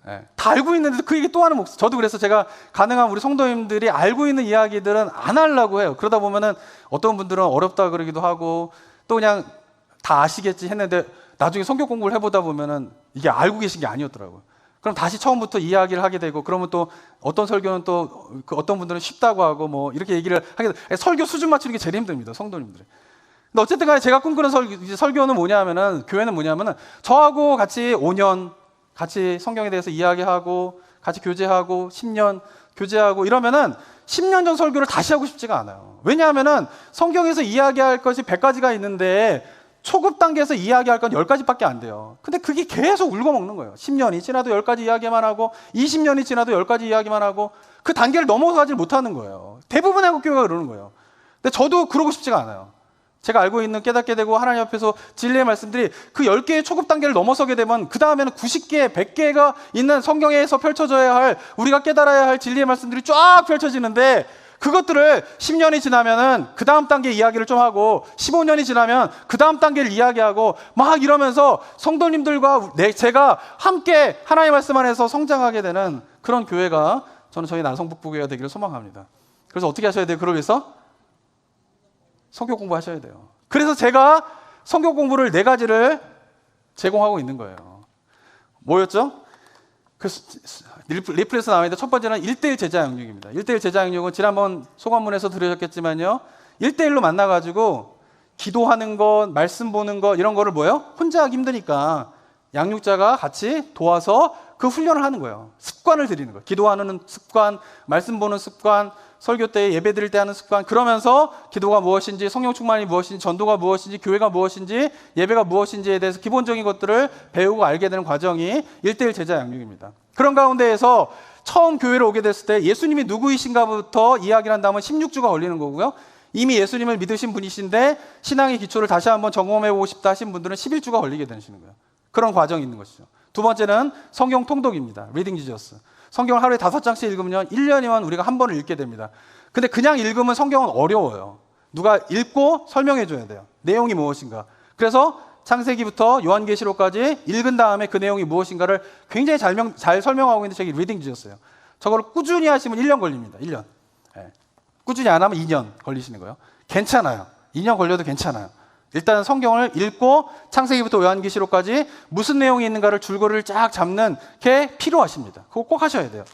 네. 다 알고 있는데도 그 얘기 또 하는 목사. 저도 그래서 제가 가능한 우리 성도님들이 알고 있는 이야기들은 안 하려고 해요. 그러다 보면은 어떤 분들은 어렵다 그러기도 하고 또 그냥 다 아시겠지 했는데 나중에 성경 공부를 해보다 보면은 이게 알고 계신 게 아니었더라고요. 그럼 다시 처음부터 이야기를 하게 되고, 그러면 또 어떤 설교는 또 그 어떤 분들은 쉽다고 하고 뭐 이렇게 얘기를 하게 돼. 설교 수준 맞추는 게 제일 힘듭니다, 성도님들이. 근데 어쨌든 간에 제가 꿈꾸는 설교는 뭐냐면은, 교회는 뭐냐면은 저하고 같이 5년 같이 성경에 대해서 이야기하고 같이 교제하고 10년 교제하고 이러면은 10년 전 설교를 다시 하고 싶지가 않아요. 왜냐하면은 성경에서 이야기할 것이 100가지가 있는데 초급 단계에서 이야기할 건 10가지밖에 안 돼요. 근데 그게 계속 울고먹는 거예요. 10년이 지나도 10가지 이야기만 하고 20년이 지나도 10가지 이야기만 하고 그 단계를 넘어가지 못하는 거예요. 대부분의 한국교회가 그러는 거예요. 근데 저도 그러고 싶지가 않아요. 제가 알고 있는, 깨닫게 되고 하나님 앞에서 진리의 말씀들이 그 10개의 초급 단계를 넘어서게 되면 그 다음에는 90개, 100개가 있는 성경에서 펼쳐져야 할, 우리가 깨달아야 할 진리의 말씀들이 쫙 펼쳐지는데, 그것들을 10년이 지나면은 그 다음 단계 이야기를 좀 하고 15년이 지나면 그 다음 단계를 이야기하고 막 이러면서 성도님들과 제가 함께 하나님의 말씀 안에서 성장하게 되는 그런 교회가 저는 저희 남성북부교회가 되기를 소망합니다. 그래서 어떻게 하셔야 돼요? 그러기 위해서 성경 공부하셔야 돼요. 그래서 제가 성경 공부를 4가지를 제공하고 있는 거예요. 뭐였죠? 그 리플에서 나와 있는데 첫 번째는 1:1 제자 영역입니다. 1:1 제자 영역은 지난번 소감문에서 들으셨겠지만요, 1:1로 만나가지고 기도하는 것, 말씀 보는 것 이런 거를 뭐예요? 혼자 하기 힘드니까 양육자가 같이 도와서 그 훈련을 하는 거예요. 습관을 들이는 거예요. 기도하는 습관, 말씀 보는 습관, 설교 때 예배 드릴 때 하는 습관, 그러면서 기도가 무엇인지, 성령 충만이 무엇인지, 전도가 무엇인지, 교회가 무엇인지, 예배가 무엇인지에 대해서 기본적인 것들을 배우고 알게 되는 과정이 1:1 제자 양육입니다. 그런 가운데에서 처음 교회로 오게 됐을 때 예수님이 누구이신가부터 이야기를 한다면 16주가 걸리는 거고요. 이미 예수님을 믿으신 분이신데 신앙의 기초를 다시 한번 점검해보고 싶다 하신 분들은 11주가 걸리게 되시는 거예요. 그런 과정이 있는 것이죠. 두 번째는 성경 통독입니다. 리딩 지저스. 성경을 하루에 5장씩 읽으면 1년이면 우리가 한 번을 읽게 됩니다. 근데 그냥 읽으면 성경은 어려워요. 누가 읽고 설명해 줘야 돼요. 내용이 무엇인가. 그래서 창세기부터 요한계시록까지 읽은 다음에 그 내용이 무엇인가를 굉장히 잘 설명하고 있는 책이 리딩 지저스예요. 저거를 꾸준히 하시면 1년 걸립니다. 1년. 네. 꾸준히 안 하면 2년 걸리시는 거예요. 괜찮아요. 2년 걸려도 괜찮아요. 일단 성경을 읽고 창세기부터 요한계시록까지 무슨 내용이 있는가를 줄거리를 쫙 잡는 게 필요하십니다. 그거 꼭 하셔야 돼요.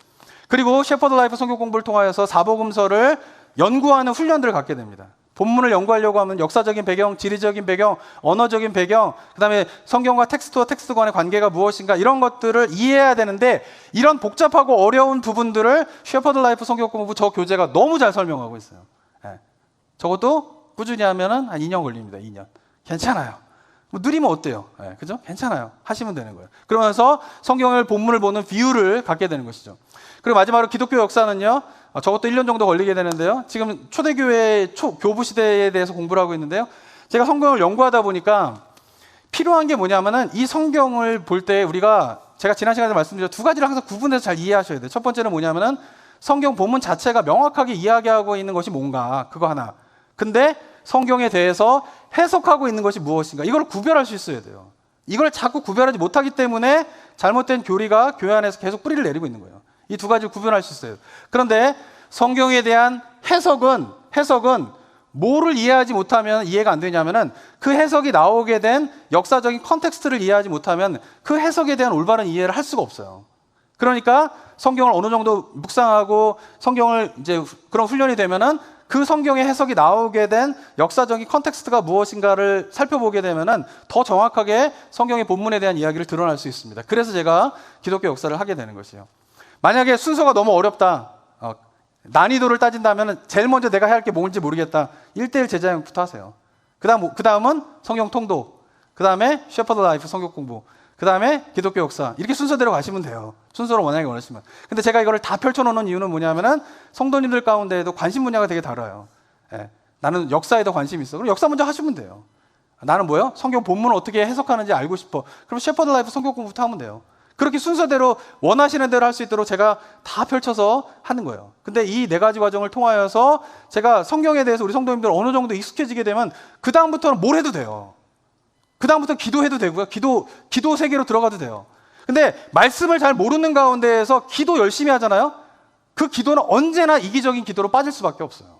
그리고 셰퍼드 라이프 성경 공부를 통하여서 사복음서를 연구하는 훈련들을 갖게 됩니다. 본문을 연구하려고 하면 역사적인 배경, 지리적인 배경, 언어적인 배경, 그 다음에 성경과 텍스트와 텍스트 간의 관계가 무엇인가 이런 것들을 이해해야 되는데, 이런 복잡하고 어려운 부분들을 셰퍼드 라이프 성경 공부 저 교재가 너무 잘 설명하고 있어요. 네. 저것도 꾸준히 하면은 한 2년 걸립니다. 2년. 괜찮아요. 뭐 느리면 어때요? 네, 그죠? 괜찮아요. 하시면 되는 거예요. 그러면서 성경을 본문을 보는 비율을 갖게 되는 것이죠. 그리고 마지막으로 기독교 역사는요, 저것도 1년 정도 걸리게 되는데요. 지금 초대교회 교부 시대에 대해서 공부를 하고 있는데요. 제가 성경을 연구하다 보니까 필요한 게 뭐냐면은 이 성경을 볼 때 우리가, 제가 지난 시간에 말씀드린 2가지를 항상 구분해서 잘 이해하셔야 돼요. 첫 번째는 뭐냐면은 성경 본문 자체가 명확하게 이야기하고 있는 것이 뭔가, 그거 하나. 근데 성경에 대해서 해석하고 있는 것이 무엇인가, 이걸 구별할 수 있어야 돼요. 이걸 자꾸 구별하지 못하기 때문에 잘못된 교리가 교회 안에서 계속 뿌리를 내리고 있는 거예요. 이 2가지를 구별할 수 있어요. 그런데 성경에 대한 해석은 뭐를 이해하지 못하면 이해가 안 되냐면은 그 해석이 나오게 된 역사적인 컨텍스트를 이해하지 못하면 그 해석에 대한 올바른 이해를 할 수가 없어요. 그러니까 성경을 어느 정도 묵상하고 성경을 이제 그런 훈련이 되면은 그 성경의 해석이 나오게 된 역사적인 컨텍스트가 무엇인가를 살펴보게 되면은 더 정확하게 성경의 본문에 대한 이야기를 드러날 수 있습니다. 그래서 제가 기독교 역사를 하게 되는 것이에요. 만약에 순서가 너무 어렵다, 난이도를 따진다면 제일 먼저 내가 해야 할 게 뭔지 모르겠다, 1:1 제자형부터 하세요. 그 다음은 성경 통독, 그 다음에 셰퍼드 라이프 성경 공부, 그 다음에 기독교 역사, 이렇게 순서대로 가시면 돼요. 순서로 만약에 원하시면. 근데 제가 이거를 다 펼쳐놓는 이유는 뭐냐면은 성도님들 가운데에도 관심 분야가 되게 달라요. 예. 나는 역사에 더 관심이 있어. 그럼 역사 먼저 하시면 돼요. 나는 뭐요? 성경 본문을 어떻게 해석하는지 알고 싶어. 그럼 셰퍼드 라이프 성경 공부부터 하면 돼요. 그렇게 순서대로 원하시는 대로 할 수 있도록 제가 다 펼쳐서 하는 거예요. 근데 이 4가지 과정을 통하여서 제가 성경에 대해서 우리 성도님들 어느 정도 익숙해지게 되면 그 다음부터는 뭘 해도 돼요. 그 다음부터는 기도해도 되고요. 기도 세계로 들어가도 돼요. 근데 말씀을 잘 모르는 가운데에서 기도 열심히 하잖아요. 그 기도는 언제나 이기적인 기도로 빠질 수밖에 없어요.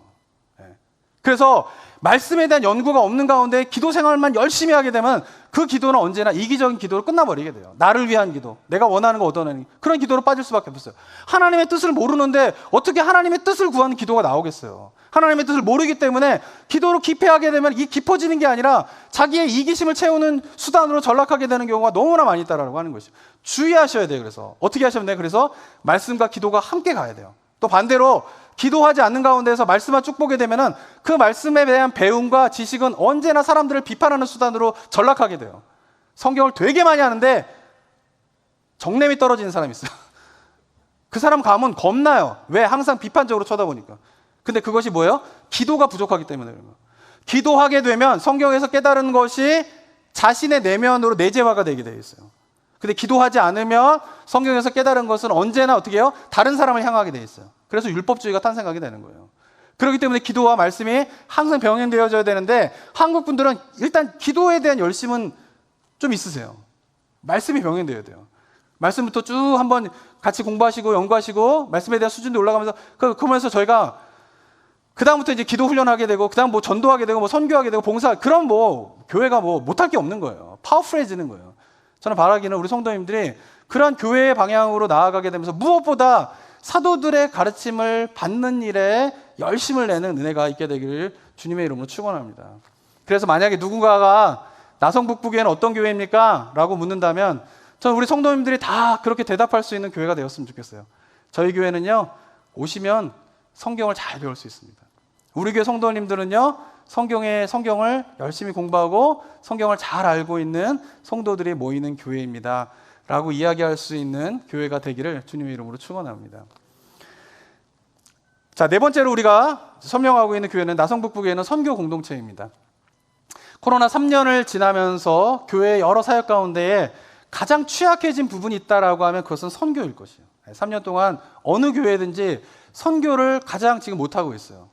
그래서 말씀에 대한 연구가 없는 가운데 기도 생활만 열심히 하게 되면 그 기도는 언제나 이기적인 기도로 끝나버리게 돼요. 나를 위한 기도, 내가 원하는 거 얻어내는 그런 기도로 빠질 수밖에 없어요. 하나님의 뜻을 모르는데 어떻게 하나님의 뜻을 구하는 기도가 나오겠어요. 하나님의 뜻을 모르기 때문에 기도로 기패하게 되면 이 깊어지는 게 아니라 자기의 이기심을 채우는 수단으로 전락하게 되는 경우가 너무나 많이 있다라고 하는 것이죠. 주의하셔야 돼요. 그래서 어떻게 하시면 돼요? 그래서 말씀과 기도가 함께 가야 돼요. 또 반대로 기도하지 않는 가운데서 말씀만 쭉 보게 되면은 그 말씀에 대한 배움과 지식은 언제나 사람들을 비판하는 수단으로 전락하게 돼요. 성경을 되게 많이 하는데 정냄이 떨어지는 사람이 있어요. 그 사람 가면 겁나요. 왜? 항상 비판적으로 쳐다보니까. 근데 그것이 뭐예요? 기도가 부족하기 때문에 그런 거예요. 기도하게 되면 성경에서 깨달은 것이 자신의 내면으로 내재화가 되게 되어 있어요. 근데 기도하지 않으면 성경에서 깨달은 것은 언제나 어떻게 해요? 다른 사람을 향하게 되어 있어요. 그래서 율법주의가 탄생하게 되는 거예요. 그렇기 때문에 기도와 말씀이 항상 병행되어져야 되는데 한국 분들은 일단 기도에 대한 열심은 좀 있으세요. 말씀이 병행되어야 돼요. 말씀부터 쭉 한번 같이 공부하시고 연구하시고 말씀에 대한 수준도 올라가면서 그러면서 저희가 그 다음부터 이제 기도 훈련하게 되고 그 다음 뭐 전도하게 되고 뭐 선교하게 되고 봉사 그럼 뭐 교회가 뭐 못할 게 없는 거예요. 파워풀해지는 거예요. 저는 바라기는 우리 성도님들이 그러한 교회의 방향으로 나아가게 되면서 무엇보다 사도들의 가르침을 받는 일에 열심을 내는 은혜가 있게 되기를 주님의 이름으로 축원합니다. 그래서 만약에 누군가가 나성북부교회는 어떤 교회입니까? 라고 묻는다면 저는 우리 성도님들이 다 그렇게 대답할 수 있는 교회가 되었으면 좋겠어요. 저희 교회는요, 오시면 성경을 잘 배울 수 있습니다. 우리 교회 성도님들은요, 성경을 열심히 공부하고 성경을 잘 알고 있는 성도들이 모이는 교회입니다. 라고 이야기할 수 있는 교회가 되기를 주님의 이름으로 축원합니다. 자, 네 번째로 우리가 설명하고 있는 교회는 나성북부교회는 선교 공동체입니다. 코로나 3년을 지나면서 교회의 여러 사역 가운데에 가장 취약해진 부분이 있다라고 하면 그것은 선교일 것이에요. 3년 동안 어느 교회든지 선교를 가장 지금 못하고 있어요.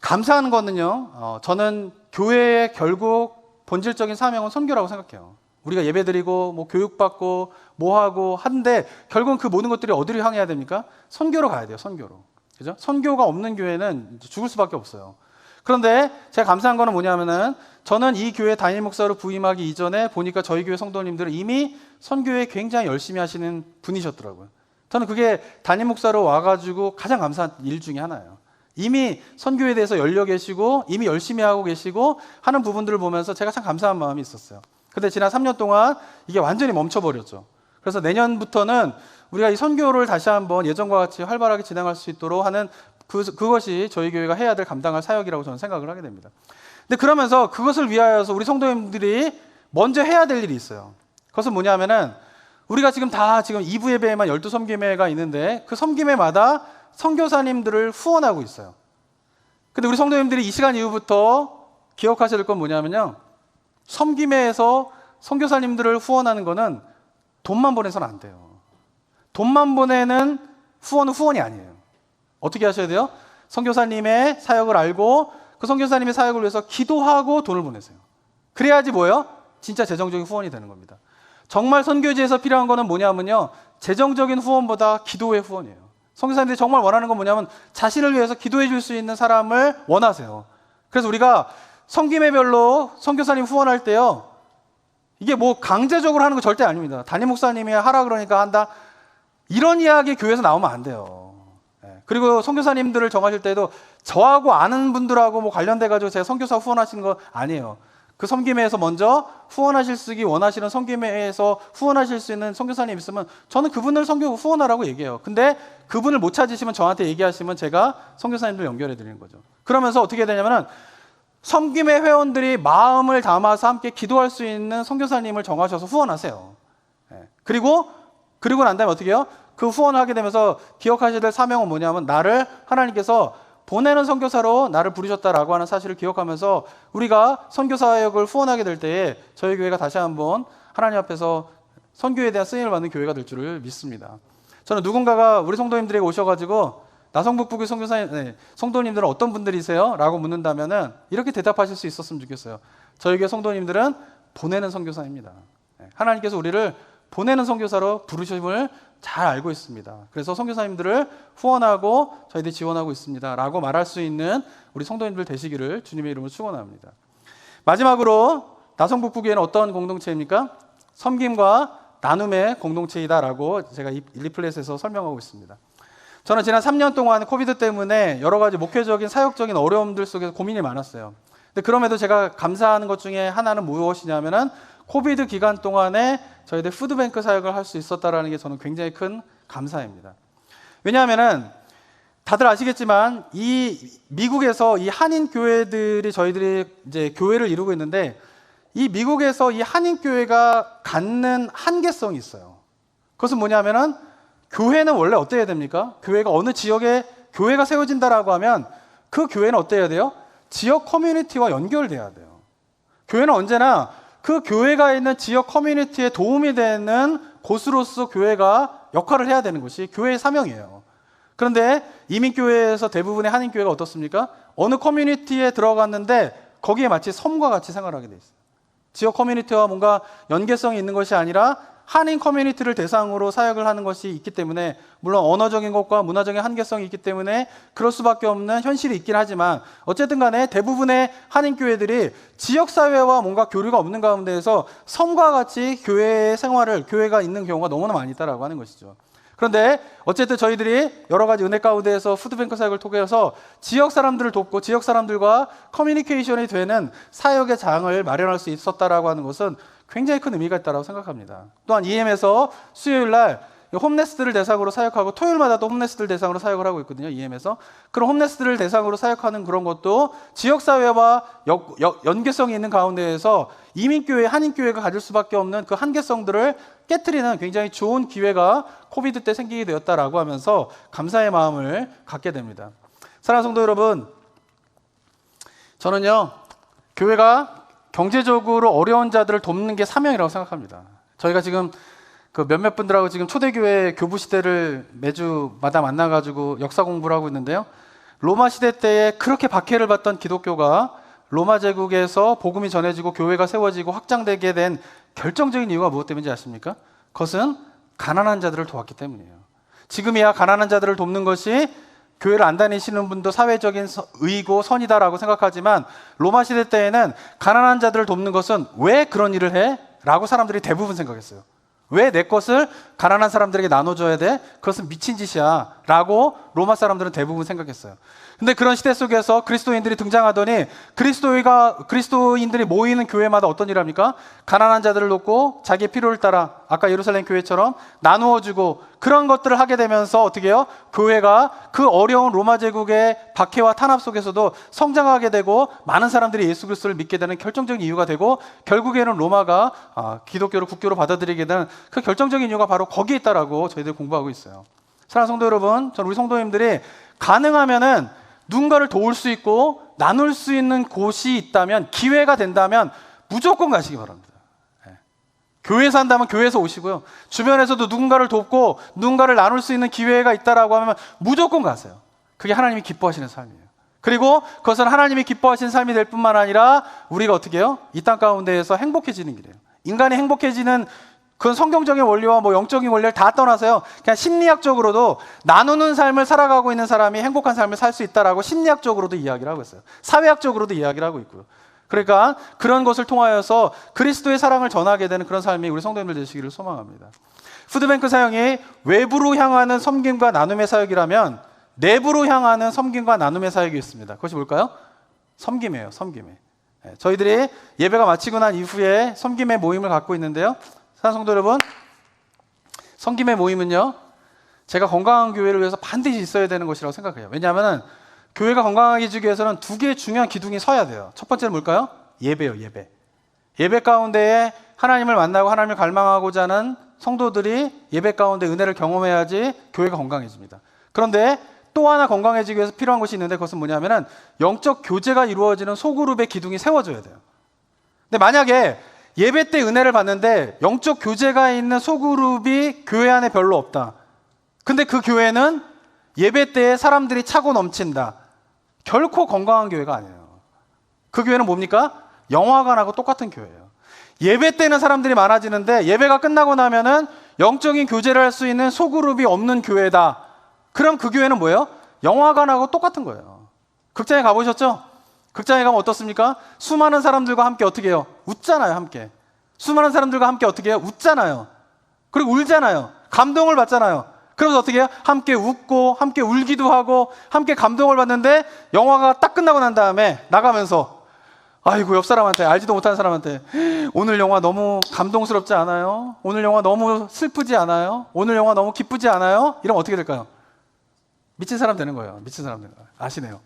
감사한 거는요, 저는 교회의 결국 본질적인 사명은 선교라고 생각해요. 우리가 예배드리고 뭐 교육받고 뭐 하고 하는데 결국은 그 모든 것들이 어디를 향해야 됩니까? 선교로 가야 돼요. 선교로. 그죠? 선교가 없는 교회는 죽을 수밖에 없어요. 그런데 제가 감사한 거는 뭐냐면은 저는 이 교회 담임 목사로 부임하기 이전에 보니까 저희 교회 성도님들은 이미 선교에 굉장히 열심히 하시는 분이셨더라고요. 저는 그게 담임 목사로 와가지고 가장 감사한 일 중에 하나예요. 이미 선교에 대해서 열려 계시고 이미 열심히 하고 계시고 하는 부분들을 보면서 제가 참 감사한 마음이 있었어요. 근데 지난 3년 동안 이게 완전히 멈춰버렸죠. 그래서 내년부터는 우리가 이 선교를 다시 한번 예전과 같이 활발하게 진행할 수 있도록 하는 그것이 저희 교회가 해야 될 감당할 사역이라고 저는 생각을 하게 됩니다. 근데 그러면서 그것을 위하여서 우리 성도님들이 먼저 해야 될 일이 있어요. 그것은 뭐냐면은 우리가 지금 2부 예배에만 12섬김회가 있는데 그 섬김회마다 선교사님들을 후원하고 있어요. 근데 우리 성도님들이 이 시간 이후부터 기억하셔야 될 건 뭐냐면요, 섬김회에서 선교사님들을 후원하는 거는 돈만 보내서는 안 돼요. 돈만 보내는 후원은 후원이 아니에요. 어떻게 하셔야 돼요? 선교사님의 사역을 알고 그 선교사님의 사역을 위해서 기도하고 돈을 보내세요. 그래야지 뭐예요? 진짜 재정적인 후원이 되는 겁니다. 정말 선교지에서 필요한 거는 뭐냐면요, 재정적인 후원보다 기도의 후원이에요. 선교사님들이 정말 원하는 건 뭐냐면 자신을 위해서 기도해 줄 수 있는 사람을 원하세요. 그래서 우리가 섬김회별로 선교사님 후원할 때요, 이게 뭐 강제적으로 하는 거 절대 아닙니다. 담임 목사님이 하라 그러니까 한다, 이런 이야기 교회에서 나오면 안 돼요. 그리고 선교사님들을 정하실 때도 저하고 아는 분들하고 뭐 관련돼가지고 제가 선교사 후원하시는 거 아니에요. 그 섬김회에서 먼저 후원하실 수 원하시는 섬김회에서 후원하실 수 있는 선교사님 있으면 저는 그분을 선교 후원하라고 얘기해요. 근데 그분을 못 찾으시면 저한테 얘기하시면 제가 선교사님들 연결해 드리는 거죠. 그러면서 어떻게 되냐면은 섬김회 회원들이 마음을 담아서 함께 기도할 수 있는 선교사님을 정하셔서 후원하세요. 그리고 난 다음에 어떻게 해요? 그 후원을 하게 되면서 기억하셔야 될 사명은 뭐냐면 나를 하나님께서 보내는 선교사로 나를 부르셨다라고 하는 사실을 기억하면서 우리가 선교사역을 후원하게 될 때에 저희 교회가 다시 한번 하나님 앞에서 선교에 대한 쓰임을 받는 교회가 될 줄을 믿습니다. 저는 누군가가 우리 성도님들에게 오셔가지고 나성북부교 성도님들은 어떤 분들이세요? 라고 묻는다면은 이렇게 대답하실 수 있었으면 좋겠어요. 저희 교회 성도님들은 보내는 선교사입니다. 하나님께서 우리를 보내는 선교사로 부르심을 잘 알고 있습니다. 그래서 선교사님들을 후원하고 저희들이 지원하고 있습니다 라고 말할 수 있는 우리 성도님들 되시기를 주님의 이름으로 축원합니다. 마지막으로 나성북부교회는 어떤 공동체입니까? 섬김과 나눔의 공동체이다라고 제가 이 리플렛에서 설명하고 있습니다. 저는 지난 3년 동안 코비드 때문에 여러 가지 목회적인 사역적인 어려움들 속에서 고민이 많았어요. 근데 그럼에도 제가 감사하는 것 중에 하나는 무엇이냐면은 코비드 기간 동안에 저희들 푸드뱅크 사역을 할 수 있었다라는 게 저는 굉장히 큰 감사입니다. 왜냐하면은 다들 아시겠지만 이 미국에서 이 한인 교회들이 저희들이 이제 교회를 이루고 있는데 이 미국에서 이 한인 교회가 갖는 한계성이 있어요. 그것은 뭐냐면은 교회는 원래 어때야 됩니까? 교회가 어느 지역에 교회가 세워진다라고 하면 그 교회는 어때야 돼요? 지역 커뮤니티와 연결돼야 돼요. 교회는 언제나 그 교회가 있는 지역 커뮤니티에 도움이 되는 곳으로서 교회가 역할을 해야 되는 것이 교회의 사명이에요. 그런데 이민교회에서 대부분의 한인교회가 어떻습니까? 어느 커뮤니티에 들어갔는데 거기에 마치 섬과 같이 생활하게 돼 있어요. 지역 커뮤니티와 뭔가 연계성이 있는 것이 아니라 한인 커뮤니티를 대상으로 사역을 하는 것이 있기 때문에, 물론 언어적인 것과 문화적인 한계성이 있기 때문에 그럴 수밖에 없는 현실이 있긴 하지만 어쨌든 간에 대부분의 한인교회들이 지역사회와 뭔가 교류가 없는 가운데에서 섬과 같이 교회의 생활을, 교회가 있는 경우가 너무나 많이 있다라고 하는 것이죠. 그런데 어쨌든 저희들이 여러 가지 은혜 가운데에서 푸드뱅크 사역을 통해서 지역 사람들을 돕고 지역 사람들과 커뮤니케이션이 되는 사역의 장을 마련할 수 있었다라고 하는 것은 굉장히 큰 의미가 있다고 생각합니다. 또한 EM에서 수요일 날 홈레스들을 대상으로 사역하고 토요일마다 또 홈레스들 대상으로 사역을 하고 있거든요. EM에서. 그런 홈레스들을 대상으로 사역하는 그런 것도 지역사회와 연계성이 있는 가운데에서 이민교회, 한인교회가 가질 수밖에 없는 그 한계성들을 깨트리는 굉장히 좋은 기회가 코비드 때 생기게 되었다라고 하면서 감사의 마음을 갖게 됩니다. 사랑하는 성도 여러분, 저는요, 교회가 경제적으로 어려운 자들을 돕는 게 사명이라고 생각합니다. 저희가 지금 그 몇몇 분들하고 지금 초대교회 교부 시대를 매주마다 만나가지고 역사 공부를 하고 있는데요. 로마 시대 때에 그렇게 박해를 받던 기독교가 로마 제국에서 복음이 전해지고 교회가 세워지고 확장되게 된 결정적인 이유가 무엇 때문인지 아십니까? 그것은 가난한 자들을 도왔기 때문이에요. 지금이야 가난한 자들을 돕는 것이 교회를 안 다니시는 분도 사회적인 의이고 선이다라고 생각하지만 로마 시대 때에는 가난한 자들을 돕는 것은 왜 그런 일을 해? 라고 사람들이 대부분 생각했어요. 왜 내 것을 가난한 사람들에게 나눠줘야 돼? 그것은 미친 짓이야 라고 로마 사람들은 대부분 생각했어요. 근데 그런 시대 속에서 그리스도인들이 등장하더니 그리스도인들이 모이는 교회마다 어떤 일을 합니까? 가난한 자들을 돕고 자기의 필요를 따라 아까 예루살렘 교회처럼 나누어주고 그런 것들을 하게 되면서 어떻게 해요? 교회가 그 어려운 로마 제국의 박해와 탄압 속에서도 성장하게 되고 많은 사람들이 예수 그리스도를 믿게 되는 결정적인 이유가 되고 결국에는 로마가 기독교를 국교로 받아들이게 되는 그 결정적인 이유가 바로 거기에 있다라고 저희들 공부하고 있어요. 사랑하는 성도 여러분, 저는 우리 성도님들이 가능하면은 누군가를 도울 수 있고 나눌 수 있는 곳이 있다면, 기회가 된다면 무조건 가시기 바랍니다. 교회에서 한다면 교회에서 오시고요. 주변에서도 누군가를 돕고 누군가를 나눌 수 있는 기회가 있다라고 하면 무조건 가세요. 그게 하나님이 기뻐하시는 삶이에요. 그리고 그것은 하나님이 기뻐하시는 삶이 될 뿐만 아니라 우리가 어떻게 해요? 이 땅 가운데에서 행복해지는 길이에요. 인간이 행복해지는 그건 성경적인 원리와 영적인 원리를 다 떠나서요, 그냥 심리학적으로도 나누는 삶을 살아가고 있는 사람이 행복한 삶을 살 수 있다라고 심리학적으로도 이야기를 하고 있어요. 사회학적으로도 이야기를 하고 있고요. 그러니까 그런 것을 통하여서 그리스도의 사랑을 전하게 되는 그런 삶이 우리 성도님들 되시기를 소망합니다. 푸드뱅크 사역이 외부로 향하는 섬김과 나눔의 사역이라면 내부로 향하는 섬김과 나눔의 사역이 있습니다. 그것이 뭘까요? 섬김이에요. 섬김에. 저희들이 예배가 마치고 난 이후에 섬김의 모임을 갖고 있는데요. 사랑하는 성도 여러분, 섬김의 모임은요, 제가 건강한 교회를 위해서 반드시 있어야 되는 것이라고 생각해요. 왜냐하면 교회가 건강하게 위해서는 두 개의 중요한 기둥이 서야 돼요. 첫 번째는 뭘까요? 예배요, 예배. 예배 가운데에 하나님을 만나고 하나님을 갈망하고자 하는 성도들이 예배 가운데 은혜를 경험해야지 교회가 건강해집니다. 그런데 또 하나 건강해지기 위해서 필요한 것이 있는데 그것은 뭐냐면은 영적 교제가 이루어지는 소그룹의 기둥이 세워져야 돼요. 근데 만약에 예배 때 은혜를 받는데 영적 교제가 있는 소그룹이 교회 안에 별로 없다. 근데 그 교회는 예배 때에 사람들이 차고 넘친다. 결코 건강한 교회가 아니에요. 그 교회는 뭡니까? 영화관하고 똑같은 교회예요. 예배 때는 사람들이 많아지는데 예배가 끝나고 나면은 영적인 교제를 할 수 있는 소그룹이 없는 교회다. 그럼 그 교회는 뭐예요? 영화관하고 똑같은 거예요. 극장에 가보셨죠? 극장에 가면 어떻습니까? 수많은 사람들과 함께 어떻게 해요? 웃잖아요, 함께. 수많은 사람들과 함께 어떻게 해요? 웃잖아요. 그리고 울잖아요. 감동을 받잖아요. 그래서 어떻게 해요? 함께 웃고, 함께 울기도 하고, 함께 감동을 받는데, 영화가 딱 끝나고 난 다음에 나가면서, 아이고, 옆 사람한테, 알지도 못하는 사람한테, 오늘 영화 너무 감동스럽지 않아요? 오늘 영화 너무 슬프지 않아요? 오늘 영화 너무 기쁘지 않아요? 이러면 어떻게 될까요? 미친 사람 되는 거예요. 미친 사람 되는 거예요. 아시네요.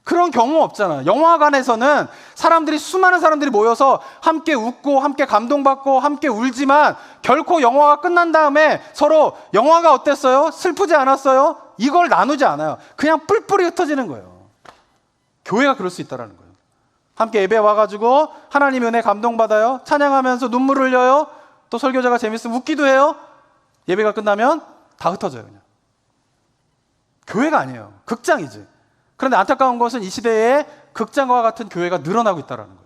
그런 경우 없잖아요. 영화관에서는 사람들이, 수많은 사람들이 모여서 함께 웃고 함께 감동받고 함께 울지만 결코 영화가 끝난 다음에 서로 영화가 어땠어요? 슬프지 않았어요? 이걸 나누지 않아요. 그냥 뿔뿔이 흩어지는 거예요. 교회가 그럴 수 있다는 거예요. 함께 예배 와가지고 하나님의 은혜 감동받아요. 찬양하면서 눈물 흘려요. 또 설교자가 재밌으면 웃기도 해요. 예배가 끝나면 다 흩어져요. 그냥. 교회가 아니에요. 극장이지. 그런데 안타까운 것은 이 시대에 극장과 같은 교회가 늘어나고 있다는 거예요.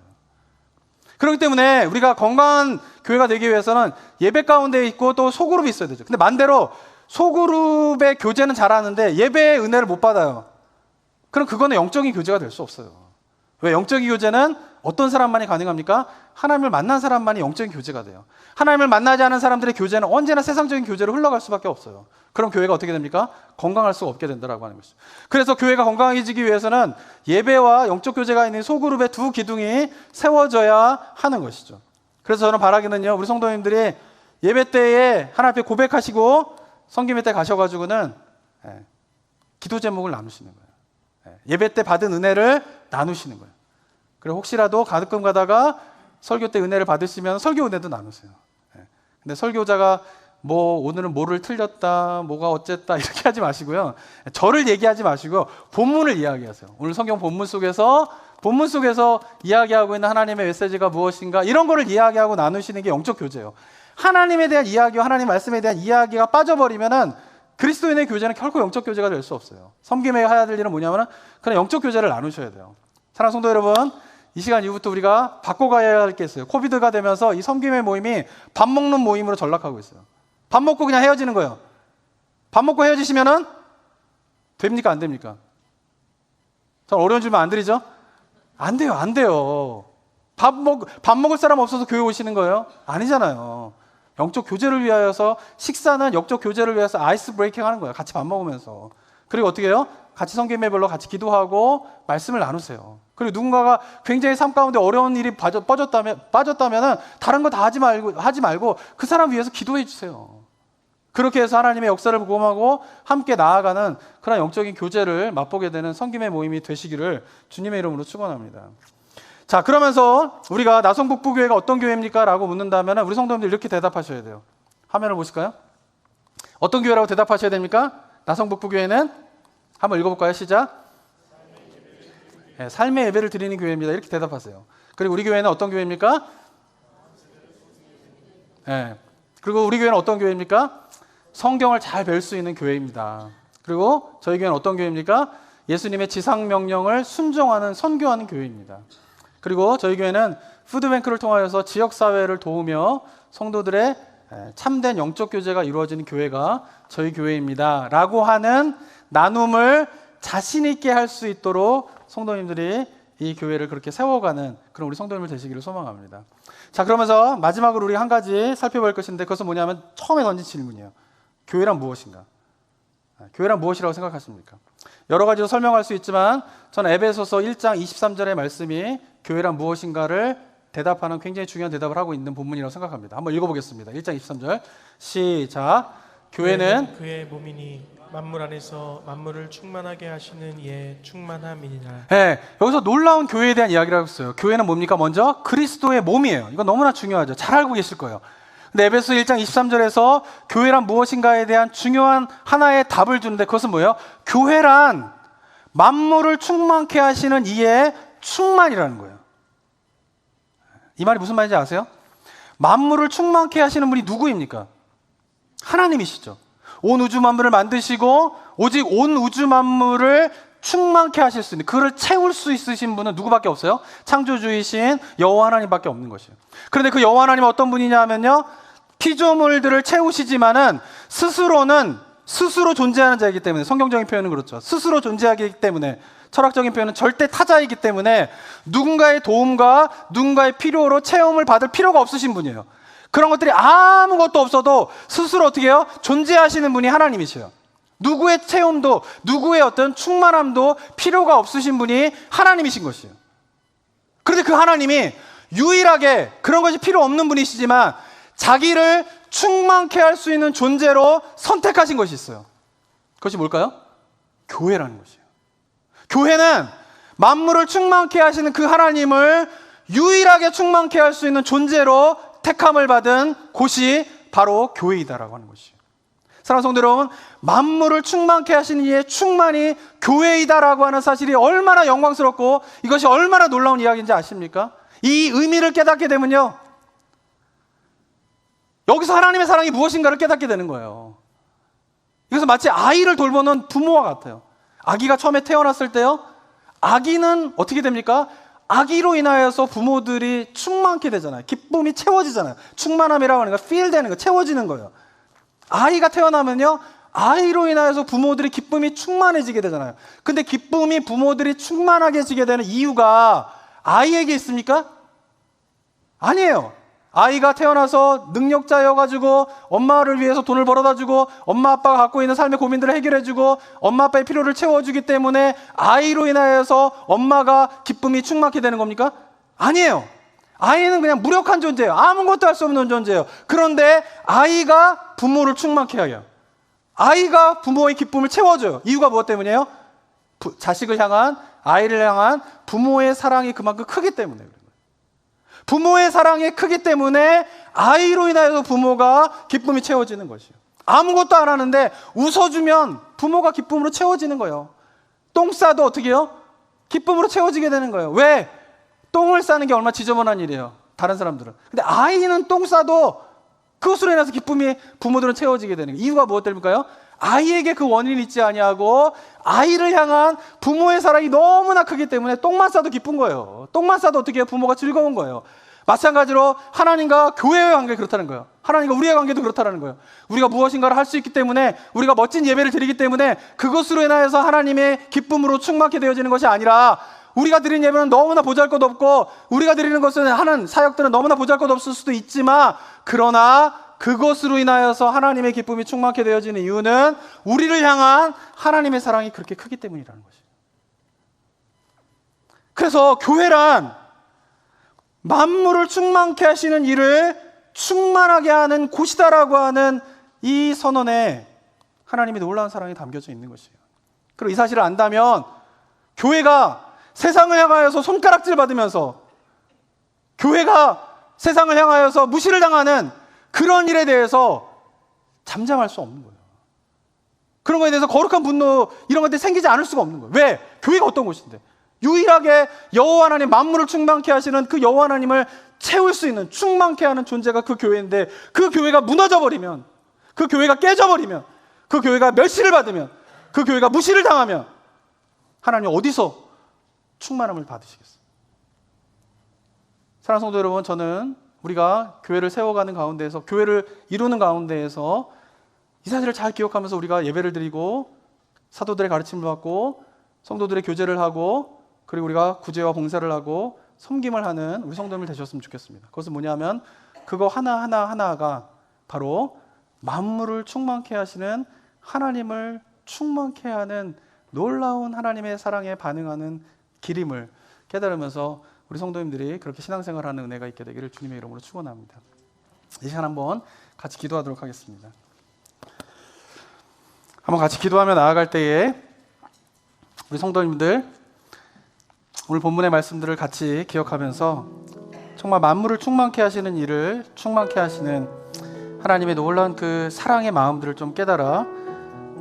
그렇기 때문에 우리가 건강한 교회가 되기 위해서는 예배 가운데 있고 또 소그룹이 있어야 되죠. 근데 반대로 소그룹의 교제는 잘하는데 예배의 은혜를 못 받아요. 그럼 그거는 영적인 교제가 될 수 없어요. 왜? 영적인 교제는 어떤 사람만이 가능합니까? 하나님을 만난 사람만이 영적인 교제가 돼요. 하나님을 만나지 않은 사람들의 교제는 언제나 세상적인 교제로 흘러갈 수밖에 없어요. 그럼 교회가 어떻게 됩니까? 건강할 수가 없게 된다라고 하는 것이죠. 그래서 교회가 건강해지기 위해서는 예배와 영적 교제가 있는 소그룹의 두 기둥이 세워져야 하는 것이죠. 그래서 저는 바라기는요, 우리 성도님들이 예배 때에 하나님 앞에 고백하시고 성김회 때 가셔가지고는 기도 제목을 나누시는 거예요. 예배 때 받은 은혜를 나누시는 거예요. 그리고 혹시라도 가끔 가다가 설교 때 은혜를 받으시면 설교 은혜도 나누세요. 근데 설교자가 뭐 오늘은 뭐를 틀렸다, 뭐가 어쨌다 이렇게 하지 마시고요. 저를 얘기하지 마시고 본문을 이야기하세요. 오늘 성경 본문 속에서 이야기하고 있는 하나님의 메시지가 무엇인가 이런 거를 이야기하고 나누시는 게 영적 교제예요. 하나님에 대한 이야기와 하나님 말씀에 대한 이야기가 빠져버리면은 그리스도인의 교제는 결코 영적 교제가 될 수 없어요. 섬김에 해야 될 일은 뭐냐면은 그냥 영적 교제를 나누셔야 돼요. 사랑하는 성도 여러분, 이 시간 이후부터 우리가 바꿔가야 할 게 있어요. 코비드가 되면서 이 섬김의 모임이 밥 먹는 모임으로 전락하고 있어요. 밥 먹고 그냥 헤어지는 거예요. 밥 먹고 헤어지시면은 됩니까? 안 됩니까? 전 어려운 질문 안 드리죠? 안 돼요. 안 돼요. 밥 먹을 사람 없어서 교회 오시는 거예요? 아니잖아요. 영적 교제를 위하여서, 식사는 영적 교제를 위해서 아이스 브레이킹 하는 거예요. 같이 밥 먹으면서. 그리고 어떻게 해요? 같이 성경예배로 같이 기도하고 말씀을 나누세요. 그리고 누군가가 굉장히 삶 가운데 어려운 일이 빠졌다면은 다른 거 다 하지 말고 그 사람 위해서 기도해 주세요. 그렇게 해서 하나님의 역사를 경험하고 함께 나아가는 그런 영적인 교제를 맛보게 되는 성김의 모임이 되시기를 주님의 이름으로 축원합니다. 자, 그러면서 우리가 나성북부교회가 어떤 교회입니까? 라고 묻는다면 우리 성도님들 이렇게 대답하셔야 돼요. 화면을 보실까요? 어떤 교회라고 대답하셔야 됩니까? 나성북부교회는 한번 읽어볼까요? 시작. 네, 삶의 예배를 드리는 교회입니다. 이렇게 대답하세요. 그리고 우리 교회는 어떤 교회입니까? 네. 그리고 우리 교회는 어떤 교회입니까? 성경을 잘 배울 수 있는 교회입니다. 그리고 저희 교회는 어떤 교회입니까? 예수님의 지상명령을 순종하는, 선교하는 교회입니다. 그리고 저희 교회는 푸드뱅크를 통하여서 지역사회를 도우며 성도들의 참된 영적 교제가 이루어지는 교회가 저희 교회입니다. 라고 하는 나눔을 자신 있게 할 수 있도록 성도님들이 이 교회를 그렇게 세워가는 그런 우리 성도님들 되시기를 소망합니다. 자, 그러면서 마지막으로 우리 한 가지 살펴볼 것인데 그것은 뭐냐면 처음에 던진 질문이에요. 교회란 무엇인가? 교회란 무엇이라고 생각하십니까? 여러 가지로 설명할 수 있지만 저는 에베소서 1장 23절의 말씀이 교회란 무엇인가를 대답하는 굉장히 중요한 대답을 하고 있는 본문이라고 생각합니다. 한번 읽어보겠습니다. 1장 23절 시작. 교회는 그의 몸이니 만물 안에서 만물을 충만하게 하시는 이의 충만함이니라. 네, 여기서 놀라운 교회에 대한 이야기를 하고 있어요. 교회는 뭡니까? 먼저 그리스도의 몸이에요. 이거 너무나 중요하죠. 잘 알고 계실 거예요. 근데 에베소 1장 23절에서 교회란 무엇인가에 대한 중요한 하나의 답을 주는데 그것은 뭐예요? 교회란 만물을 충만케 하시는 이의 충만이라는 거예요. 이 말이 무슨 말인지 아세요? 만물을 충만케 하시는 분이 누구입니까? 하나님이시죠. 온 우주 만물을 만드시고 오직 온 우주 만물을 충만케 하실 수 있는, 그를 채울 수 있으신 분은 누구밖에 없어요? 창조주이신 여호와 하나님밖에 없는 것이에요. 그런데 그 여호와 하나님은 어떤 분이냐면요, 피조물들을 채우시지만은 스스로 존재하는 자이기 때문에, 성경적인 표현은 그렇죠, 스스로 존재하기 때문에, 철학적인 표현은 절대 타자이기 때문에 누군가의 도움과 누군가의 필요로 체험을 받을 필요가 없으신 분이에요. 그런 것들이 아무것도 없어도 스스로 어떻게 해요? 존재하시는 분이 하나님이세요. 누구의 체험도, 누구의 어떤 충만함도 필요가 없으신 분이 하나님이신 것이에요. 그런데 그 하나님이 유일하게 그런 것이 필요 없는 분이시지만 자기를 충만케 할 수 있는 존재로 선택하신 것이 있어요. 그것이 뭘까요? 교회라는 것이에요. 교회는 만물을 충만케 하시는 그 하나님을 유일하게 충만케 할 수 있는 존재로 택함을 받은 곳이 바로 교회이다라고 하는 것이에요. 사랑하는 성도 여러분, 만물을 충만케 하시는 이의 충만이 교회이다라고 하는 사실이 얼마나 영광스럽고 이것이 얼마나 놀라운 이야기인지 아십니까? 이 의미를 깨닫게 되면요, 여기서 하나님의 사랑이 무엇인가를 깨닫게 되는 거예요. 이것은 마치 아이를 돌보는 부모와 같아요. 아기가 처음에 태어났을 때요, 아기는 어떻게 됩니까? 아기로 인하여서 부모들이 충만케 되잖아요. 기쁨이 채워지잖아요. 충만함이라고 하는 거, feel 되는 거, 채워지는 거예요. 아이가 태어나면요, 아이로 인하여서 부모들이 기쁨이 충만해지게 되잖아요. 근데 기쁨이 부모들이 충만하게 지게 되는 이유가 아이에게 있습니까? 아니에요. 아이가 태어나서 능력자여가지고 엄마를 위해서 돈을 벌어다 주고 엄마 아빠가 갖고 있는 삶의 고민들을 해결해 주고 엄마 아빠의 필요를 채워주기 때문에 아이로 인하여서 엄마가 기쁨이 충만하게 되는 겁니까? 아니에요. 아이는 그냥 무력한 존재예요. 아무것도 할 수 없는 존재예요. 그런데 아이가 부모를 충만케 해요. 아이가 부모의 기쁨을 채워줘요. 이유가 무엇 때문이에요? 자식을 향한, 아이를 향한 부모의 사랑이 그만큼 크기 때문에. 부모의 사랑이 크기 때문에 아이로 인하여서 부모가 기쁨이 채워지는 것이에요. 아무것도 안 하는데 웃어주면 부모가 기쁨으로 채워지는 거예요. 똥 싸도 어떻게 해요? 기쁨으로 채워지게 되는 거예요. 왜? 똥을 싸는 게 얼마나 지저분한 일이에요, 다른 사람들은. 근데 아이는 똥 싸도 그것으로 인해서 기쁨이 부모들은 채워지게 되는 거예요. 이유가 무엇 때문일까요? 아이에게 그 원인이 있지 아니하고 아이를 향한 부모의 사랑이 너무나 크기 때문에 똥만 싸도 기쁜 거예요. 똥만 싸도 어떻게 해요? 부모가 즐거운 거예요. 마찬가지로 하나님과 교회의 관계 그렇다는 거예요. 하나님과 우리의 관계도 그렇다는 거예요. 우리가 무엇인가를 할 수 있기 때문에, 우리가 멋진 예배를 드리기 때문에 그것으로 인하여서 하나님의 기쁨으로 충만케 되어지는 것이 아니라, 우리가 드리는 예배는 너무나 보잘것없고 우리가 드리는 것은, 하는 사역들은 너무나 보잘것없을 수도 있지만, 그러나 그것으로 인하여서 하나님의 기쁨이 충만케 되어지는 이유는 우리를 향한 하나님의 사랑이 그렇게 크기 때문이라는 것이에요. 그래서 교회란 만물을 충만케 하시는 일을 충만하게 하는 곳이다라고 하는 이 선언에 하나님의 놀라운 사랑이 담겨져 있는 것이에요. 그리고 이 사실을 안다면 교회가 세상을 향하여서 손가락질 받으면서, 교회가 세상을 향하여서 무시를 당하는 그런 일에 대해서 잠잠할 수 없는 거예요. 그런 거에 대해서 거룩한 분노, 이런 것들이 생기지 않을 수가 없는 거예요. 왜? 교회가 어떤 곳인데? 유일하게 여호와 하나님, 만물을 충만케 하시는 그 여호와 하나님을 채울 수 있는, 충만케 하는 존재가 그 교회인데, 그 교회가 무너져 버리면, 그 교회가 깨져 버리면, 그 교회가 멸시를 받으면, 그 교회가 무시를 당하면 하나님 어디서 충만함을 받으시겠어요? 사랑하는 성도 여러분, 저는 우리가 교회를 세워가는 가운데에서, 교회를 이루는 가운데에서 이 사실을 잘 기억하면서 우리가 예배를 드리고 사도들의 가르침을 받고 성도들의 교제를 하고, 그리고 우리가 구제와 봉사를 하고 섬김을 하는 우리 성도님들 되셨으면 좋겠습니다. 그것은 뭐냐면, 그거 하나하나가 바로 만물을 충만케 하시는 하나님을 충만케 하는 놀라운 하나님의 사랑에 반응하는 길임을 깨달으면서 우리 성도님들이 그렇게 신앙생활하는 은혜가 있게 되기를 주님의 이름으로 축원합니다. 이 시간 한번 같이 기도하도록 하겠습니다. 한번 같이 기도하며 나아갈 때에 우리 성도님들, 오늘 본문의 말씀들을 같이 기억하면서 정말 만물을 충만케 하시는 일을 충만케 하시는 하나님의 놀라운 그 사랑의 마음들을 좀 깨달아,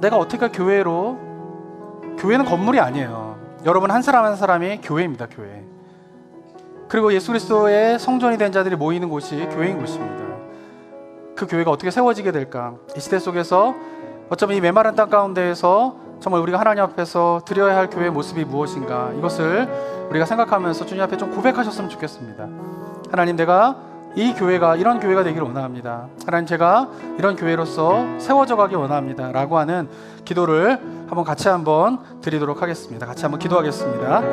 내가 어떻게 교회는 건물이 아니에요. 여러분 한 사람 한 사람이 교회입니다. 교회. 그리고 예수 그리스도의 성전이 된 자들이 모이는 곳이 교회인 곳입니다. 그 교회가 어떻게 세워지게 될까? 이 시대 속에서 어쩌면 이 메마른 땅 가운데에서 정말 우리가 하나님 앞에서 드려야 할 교회의 모습이 무엇인가, 이것을 우리가 생각하면서 주님 앞에 좀 고백하셨으면 좋겠습니다. 하나님, 내가 이 교회가 이런 교회가 되기를 원합니다. 하나님, 제가 이런 교회로서 세워져 가기 원합니다 라고 하는 기도를 한번 같이 한번 드리도록 하겠습니다. 같이 한번 기도하겠습니다.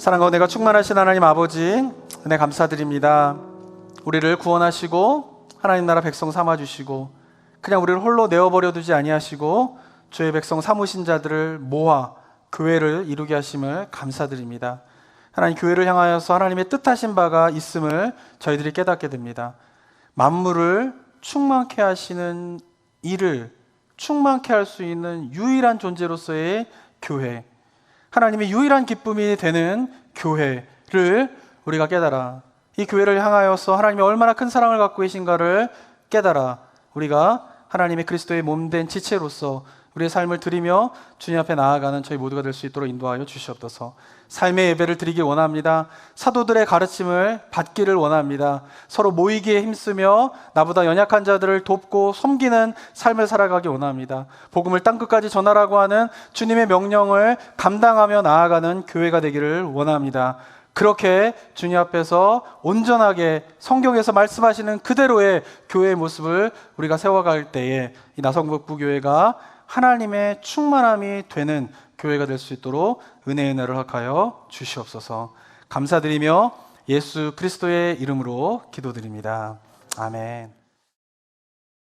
사랑과 은혜가 충만하신 하나님 아버지, 은혜 감사드립니다. 우리를 구원하시고 하나님 나라 백성 삼아주시고 그냥 우리를 홀로 내어버려 두지 아니하시고 주의 백성 삼으신 자들을 모아 교회를 이루게 하심을 감사드립니다. 하나님, 교회를 향하여서 하나님의 뜻하신 바가 있음을 저희들이 깨닫게 됩니다. 만물을 충만케 하시는 일을 충만케 할 수 있는 유일한 존재로서의 교회, 하나님의 유일한 기쁨이 되는 교회를 우리가 깨달아 이 교회를 향하여서 하나님이 얼마나 큰 사랑을 갖고 계신가를 깨달아 우리가 하나님의 그리스도의 몸된 지체로서 우리의 삶을 드리며 주님 앞에 나아가는 저희 모두가 될 수 있도록 인도하여 주시옵소서. 삶의 예배를 드리길 원합니다. 사도들의 가르침을 받기를 원합니다. 서로 모이기에 힘쓰며 나보다 연약한 자들을 돕고 섬기는 삶을 살아가기 원합니다. 복음을 땅끝까지 전하라고 하는 주님의 명령을 감당하며 나아가는 교회가 되기를 원합니다. 그렇게 주님 앞에서 온전하게 성경에서 말씀하시는 그대로의 교회의 모습을 우리가 세워갈 때에 이 나성북부교회가 하나님의 충만함이 되는 교회가 될 수 있도록 은혜의 은혜를 허락하여 주시옵소서. 감사드리며 예수 그리스도의 이름으로 기도드립니다. 아멘.